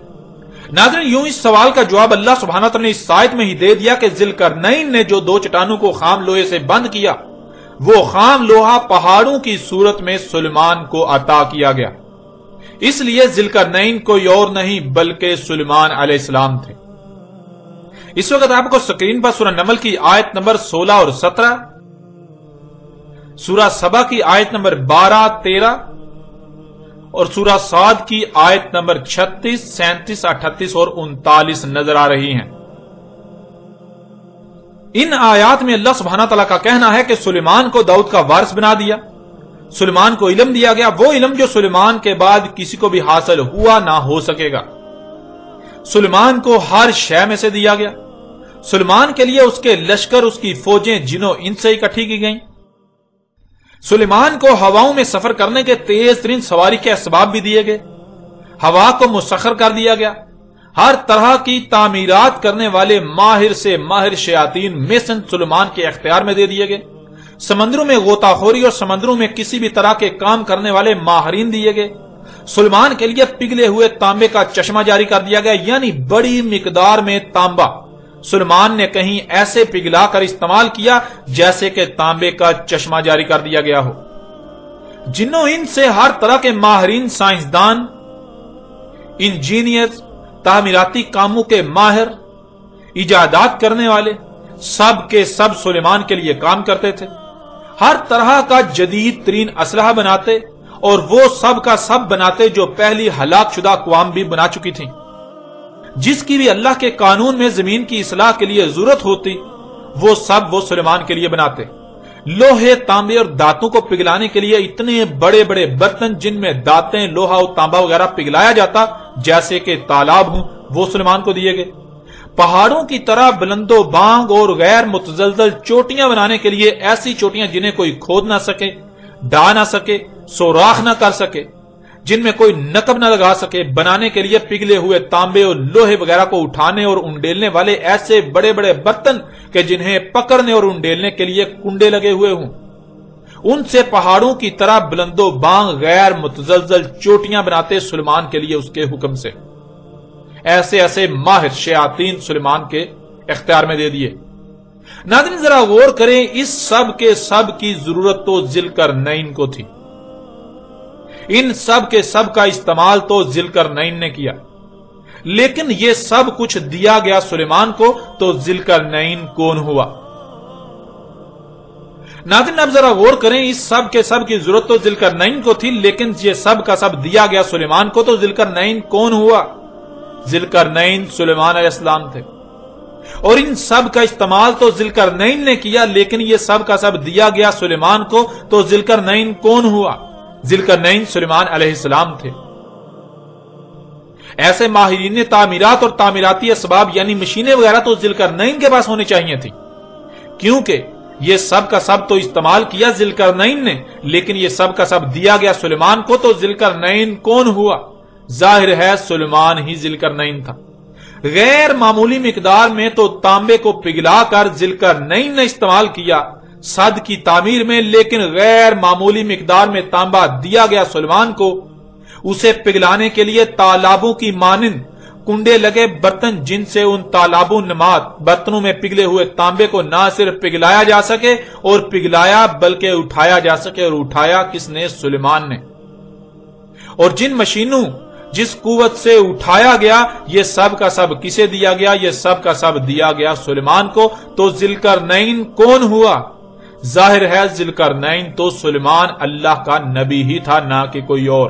ناظرین، یوں اس سوال کا جواب اللہ سبحانہ تعالیٰ نے اس آیت میں ہی دے دیا کہ ذوالقرنین نے جو دو چٹانوں کو خام لوہے سے بند کیا وہ خام لوہا پہاڑوں کی صورت میں سلیمان کو عطا کیا گیا، اس لیے ذوالقرنین کوئی اور نہیں بلکہ سلیمان علیہ السلام تھے۔ اس وقت آپ کو سکرین پر سورہ نمل کی آیت نمبر 16 اور 17، سورہ سبا کی آیت نمبر 12، 13 اور سورہ صاد کی آیت نمبر 36، 37، 38 اور 39 نظر آ رہی ہیں۔ ان آیات میں اللہ سبحانہ تعالیٰ کا کہنا ہے کہ سلیمان کو داؤد کا وارث بنا دیا، سلیمان کو علم دیا گیا، وہ علم جو سلیمان کے بعد کسی کو بھی حاصل ہوا نہ ہو سکے گا۔ سلیمان کو ہر شے میں سے دیا گیا۔ سلیمان کے لیے اس کے لشکر، اس کی فوجیں جنوں ان سے اکٹھی کی گئیں۔ سلیمان کو ہواؤں میں سفر کرنے کے تیز ترین سواری کے اسباب بھی دیے گئے، ہوا کو مسخر کر دیا گیا۔ ہر طرح کی تعمیرات کرنے والے ماہر سے ماہر شیاطین میسن سلیمان کے اختیار میں دے دیے گئے۔ سمندروں میں غوطہ خوری اور سمندروں میں کسی بھی طرح کے کام کرنے والے ماہرین دیے گئے۔ سلیمان کے لیے پگھلے ہوئے تانبے کا چشمہ جاری کر دیا گیا، یعنی بڑی مقدار میں تانبا سلیمان نے کہیں ایسے پگھلا کر استعمال کیا جیسے کہ تانبے کا چشمہ جاری کر دیا گیا ہو۔ جنوں ان سے ہر طرح کے ماہرین، سائنسدان، انجینئر، تعمیراتی کاموں کے ماہر، ایجادات کرنے والے، سب کے سب سلیمان کے لیے کام کرتے تھے۔ ہر طرح کا جدید ترین اسلحہ بناتے، اور وہ سب کا سب بناتے جو پہلی ہلاک شدہ اقوام بھی بنا چکی تھیں۔ جس کی بھی اللہ کے قانون میں زمین کی اصلاح کے لیے ضرورت ہوتی، وہ سب وہ سلیمان کے لیے بناتے۔ لوہے، تانبے اور دانتوں کو پگھلانے کے لیے اتنے بڑے بڑے برتن جن میں دانتیں، لوہا اور تانبا وغیرہ پگھلایا جاتا جیسے کہ تالاب ہوں، وہ سلیمان کو دیے گئے۔ پہاڑوں کی طرح بلند و بانگ اور غیر متزلزل چوٹیاں بنانے کے لیے ایسی چوٹیاں جنہیں کوئی کھود نہ سکے، ڈھا نہ سکے، سوراخ نہ کر سکے، جن میں کوئی نقب نہ لگا سکے، بنانے کے لیے پگھلے ہوئے تانبے اور لوہے وغیرہ کو اٹھانے اور انڈیلنے والے ایسے بڑے بڑے برتن کہ جنہیں پکڑنے اور انڈیلنے کے لیے کنڈے لگے ہوئے ہوں۔ ان سے پہاڑوں کی طرح بلند و بانگ غیر متزلزل چوٹیاں بناتے سلیمان کے لیے اس کے حکم سے۔ ایسے ایسے ماہر شیاطین سلیمان کے اختیار میں دے دیے۔ ناظرین ذرا غور کریں، اس سب کے سب کی ضرورت تو ذوالقرنین کو تھی۔ ان سب کے سب کا استعمال تو ذوالقرنین نے کیا، لیکن یہ سب کچھ دیا گیا سلیمان کو، تو ذوالقرنین کون ہوا؟ ناظرین اب ذرا غور کریں، اس سب کے سب کی ضرورت تو ذوالقرنین کو تھی، لیکن یہ سب کا سب دیا گیا سلیمان کو، تو ذوالقرنین کون ہوا؟ ذوالقرنین سلیمان علیہ السلام تھے، اور ان سب کا استعمال تو ذوالقرنین نے کیا، لیکن یہ سب کا سب دیا گیا سلیمان کو، تو ذوالقرنین کون ہوا؟ ذوالقرنین سلیمان علیہ السلام تھے۔ ایسے ماہرین تعمیرات اور تعمیراتی اسباب یعنی مشینیں وغیرہ تو ذوالقرنین کے پاس ہونی چاہیے تھی، کیونکہ یہ سب کا سب تو استعمال کیا ذوالقرنین نے، لیکن یہ سب کا سب دیا گیا سلیمان کو، تو ذوالقرنین کون ہوا؟ ظاہر ہے سلیمان ہی ذوالقرنین تھا۔ غیر معمولی مقدار میں تو تانبے کو پگھلا کر ذوالقرنین نے استعمال کیا صد کی تعمیر میں، لیکن غیر معمولی مقدار میں تانبا دیا گیا سلیمان کو، اسے پگھلانے کے لیے تالابوں کی مانند کنڈے لگے برتن، جن سے ان تالابوں نماد برتنوں میں پگھلے ہوئے تانبے کو نہ صرف پگھلایا جا سکے اور پگھلایا بلکہ اٹھایا جا سکے، اور اٹھایا کس نے؟ سلیمان نے۔ اور جن مشینوں، جس قوت سے اٹھایا گیا، یہ سب کا سب کسے دیا گیا؟ یہ سب کا سب دیا گیا سلیمان کو، تو ذوالقرنین کون ہوا؟ ظاہر ہے ذوالقرنین تو سلیمان اللہ کا نبی ہی تھا، نہ کہ کوئی اور۔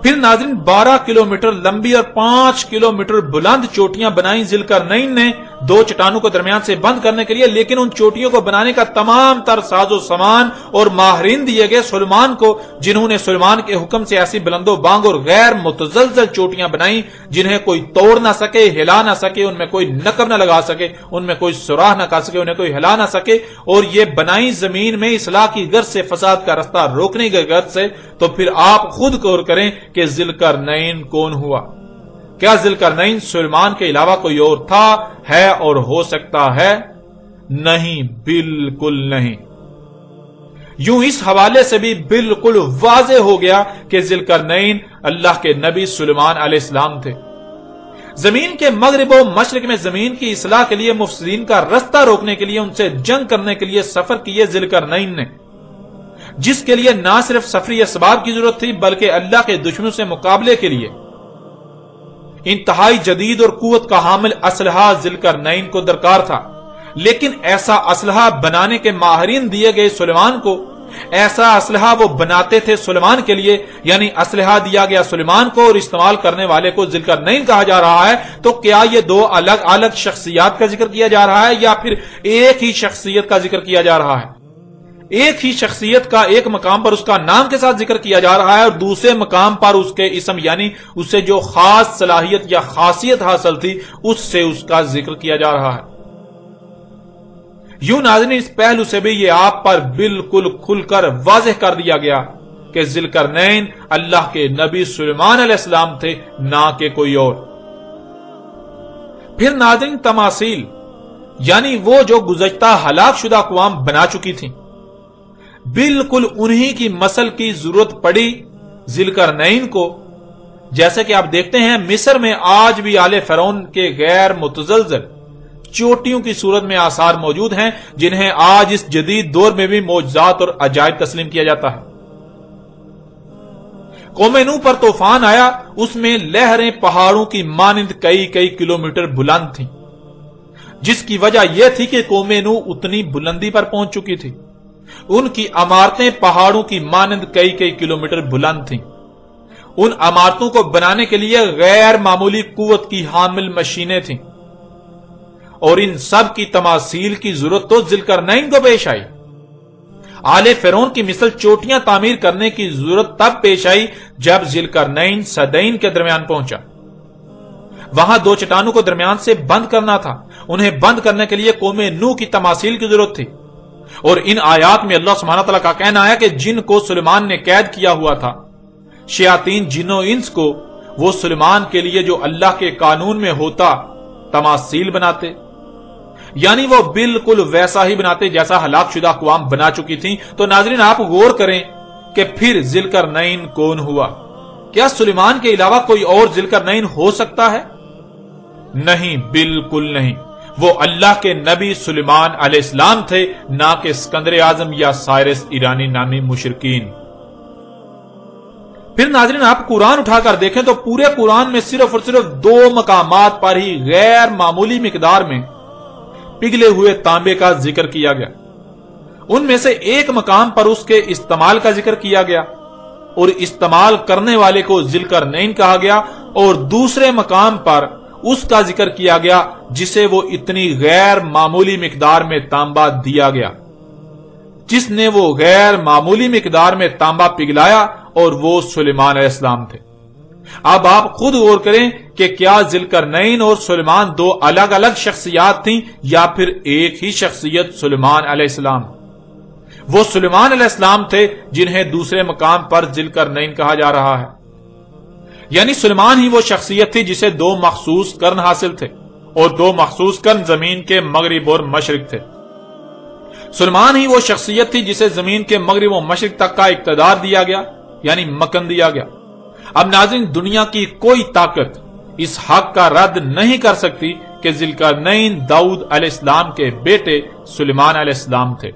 پھر ناظرین 12 کلومیٹر لمبی اور 5 کلومیٹر بلند چوٹیاں بنائیں ذوالقرنین نے دو چٹانوں کو درمیان سے بند کرنے کے لیے، لیکن ان چوٹیوں کو بنانے کا تمام تر ساز و سامان اور ماہرین دیے گئے سلیمان کو، جنہوں نے سلیمان کے حکم سے ایسی بلند و بانگ اور غیر متزلزل چوٹیاں بنائیں جنہیں کوئی توڑ نہ سکے، ہلا نہ سکے، ان میں کوئی نقب نہ لگا سکے، ان میں کوئی سوراخ نہ کر سکے، انہیں کوئی ہلا نہ سکے، اور یہ بنائیں زمین میں اصلاح کی غرض سے، فساد کا رستہ روکنے کی غرض سے۔ تو پھر آپ خود غور کریں کہ ذوالقرنین کون ہوا؟ کیا ذوالقرنین سلیمان کے علاوہ کوئی اور تھا، ہے اور ہو سکتا ہے؟ نہیں، بالکل نہیں۔ یوں اس حوالے سے بھی بالکل واضح ہو گیا کہ ذوالقرنین اللہ کے نبی سلیمان علیہ السلام تھے۔ زمین کے مغرب و مشرق میں زمین کی اصلاح کے لیے، مفسدین کا رستہ روکنے کے لیے، ان سے جنگ کرنے کے لیے سفر کیے ذوالقرنین نے، جس کے لیے نہ صرف سفری اسباب کی ضرورت تھی بلکہ اللہ کے دشمنوں سے مقابلے کے لیے انتہائی جدید اور قوت کا حامل اسلحہ ذوالقرنین کو درکار تھا۔ لیکن ایسا اسلحہ بنانے کے ماہرین دیے گئے سلیمان کو، ایسا اسلحہ وہ بناتے تھے سلیمان کے لیے، یعنی اسلحہ دیا گیا سلیمان کو اور استعمال کرنے والے کو ذوالقرنین کہا جا رہا ہے، تو کیا یہ دو الگ الگ شخصیات کا ذکر کیا جا رہا ہے یا پھر ایک ہی شخصیت کا ذکر کیا جا رہا ہے؟ ایک ہی شخصیت کا ایک مقام پر اس کا نام کے ساتھ ذکر کیا جا رہا ہے اور دوسرے مقام پر اس کے اسم، یعنی اسے جو خاص صلاحیت یا خاصیت حاصل تھی اس سے اس کا ذکر کیا جا رہا ہے۔ یوں ناظرین اس پہلو سے بھی یہ آپ پر بالکل کھل کر واضح کر دیا گیا کہ ذوالقرنین اللہ کے نبی سلیمان علیہ السلام تھے، نہ کہ کوئی اور۔ پھر ناظرین تماثیل، یعنی وہ جو گزشتہ ہلاک شدہ اقوام بنا چکی تھیں، بالکل انہی کی مثل کی ضرورت پڑی ذوالقرنین کو۔ جیسے کہ آپ دیکھتے ہیں مصر میں آج بھی آل فرعون کے غیر متزلزل چوٹیوں کی صورت میں آثار موجود ہیں، جنہیں آج اس جدید دور میں بھی معجزات اور عجائب تسلیم کیا جاتا ہے۔ قوم نوح پر طوفان آیا، اس میں لہریں پہاڑوں کی مانند کئی کئی کلومیٹر بلند تھیں، جس کی وجہ یہ تھی کہ قوم نوح اتنی بلندی پر پہنچ چکی تھی۔ ان کی عمارتیں پہاڑوں کی مانند کئی کئی کلومیٹر بلند تھیں۔ ان عمارتوں کو بنانے کے لیے غیر معمولی قوت کی حامل مشینیں تھیں، اور ان سب کی تماثیل کی ضرورت تو ذوالقرنین کو پیش آئی۔ آل فرعون کی مثل چوٹیاں تعمیر کرنے کی ضرورت تب پیش آئی جب ذوالقرنین صدین کے درمیان پہنچا۔ وہاں دو چٹانوں کو درمیان سے بند کرنا تھا، انہیں بند کرنے کے لیے قوم نوح کی تماثیل کی ضرورت تھی۔ اور ان آیات میں اللہ سبحانہ تعالیٰ کا کہنا ہے کہ جن کو سلیمان نے قید کیا ہوا تھا، شیاطین جن و انس کو، وہ سلیمان کے لیے جو اللہ کے قانون میں ہوتا تماثیل بناتے، یعنی وہ بالکل ویسا ہی بناتے جیسا ہلاک شدہ اقوام بنا چکی تھیں۔ تو ناظرین آپ غور کریں کہ پھر ذوالقرنین کون ہوا؟ کیا سلیمان کے علاوہ کوئی اور ذوالقرنین ہو سکتا ہے؟ نہیں، بالکل نہیں۔ وہ اللہ کے نبی سلیمان علیہ السلام تھے، نہ کہ اسکندر اعظم یا سائرس ایرانی نامی مشرکین۔ پھر ناظرین آپ قرآن اٹھا کر دیکھیں تو پورے قرآن میں صرف اور صرف دو مقامات پر ہی غیر معمولی مقدار میں پگھلے ہوئے تانبے کا ذکر کیا گیا۔ ان میں سے ایک مقام پر اس کے استعمال کا ذکر کیا گیا اور استعمال کرنے والے کو ذوالقرنین کہا گیا، اور دوسرے مقام پر اس کا ذکر کیا گیا جسے وہ اتنی غیر معمولی مقدار میں تانبا دیا گیا، جس نے وہ غیر معمولی مقدار میں تانبا پگھلایا، اور وہ سلیمان علیہ السلام تھے۔ اب آپ خود غور کریں کہ کیا ذوالقرنین اور سلیمان دو الگ الگ شخصیات تھیں یا پھر ایک ہی شخصیت سلیمان علیہ السلام؟ وہ سلیمان علیہ السلام تھے جنہیں دوسرے مقام پر ذوالقرنین کہا جا رہا ہے، یعنی سلیمان ہی وہ شخصیت تھی جسے دو مخصوص قرن حاصل تھے، اور دو مخصوص قرن زمین کے مغرب اور مشرق تھے۔ سلیمان ہی وہ شخصیت تھی جسے زمین کے مغرب و مشرق تک کا اقتدار دیا گیا، یعنی مکن دیا گیا۔ اب ناظرین دنیا کی کوئی طاقت اس حق کا رد نہیں کر سکتی کہ ذوالقرنین داؤد علیہ السلام کے بیٹے سلیمان علیہ السلام تھے۔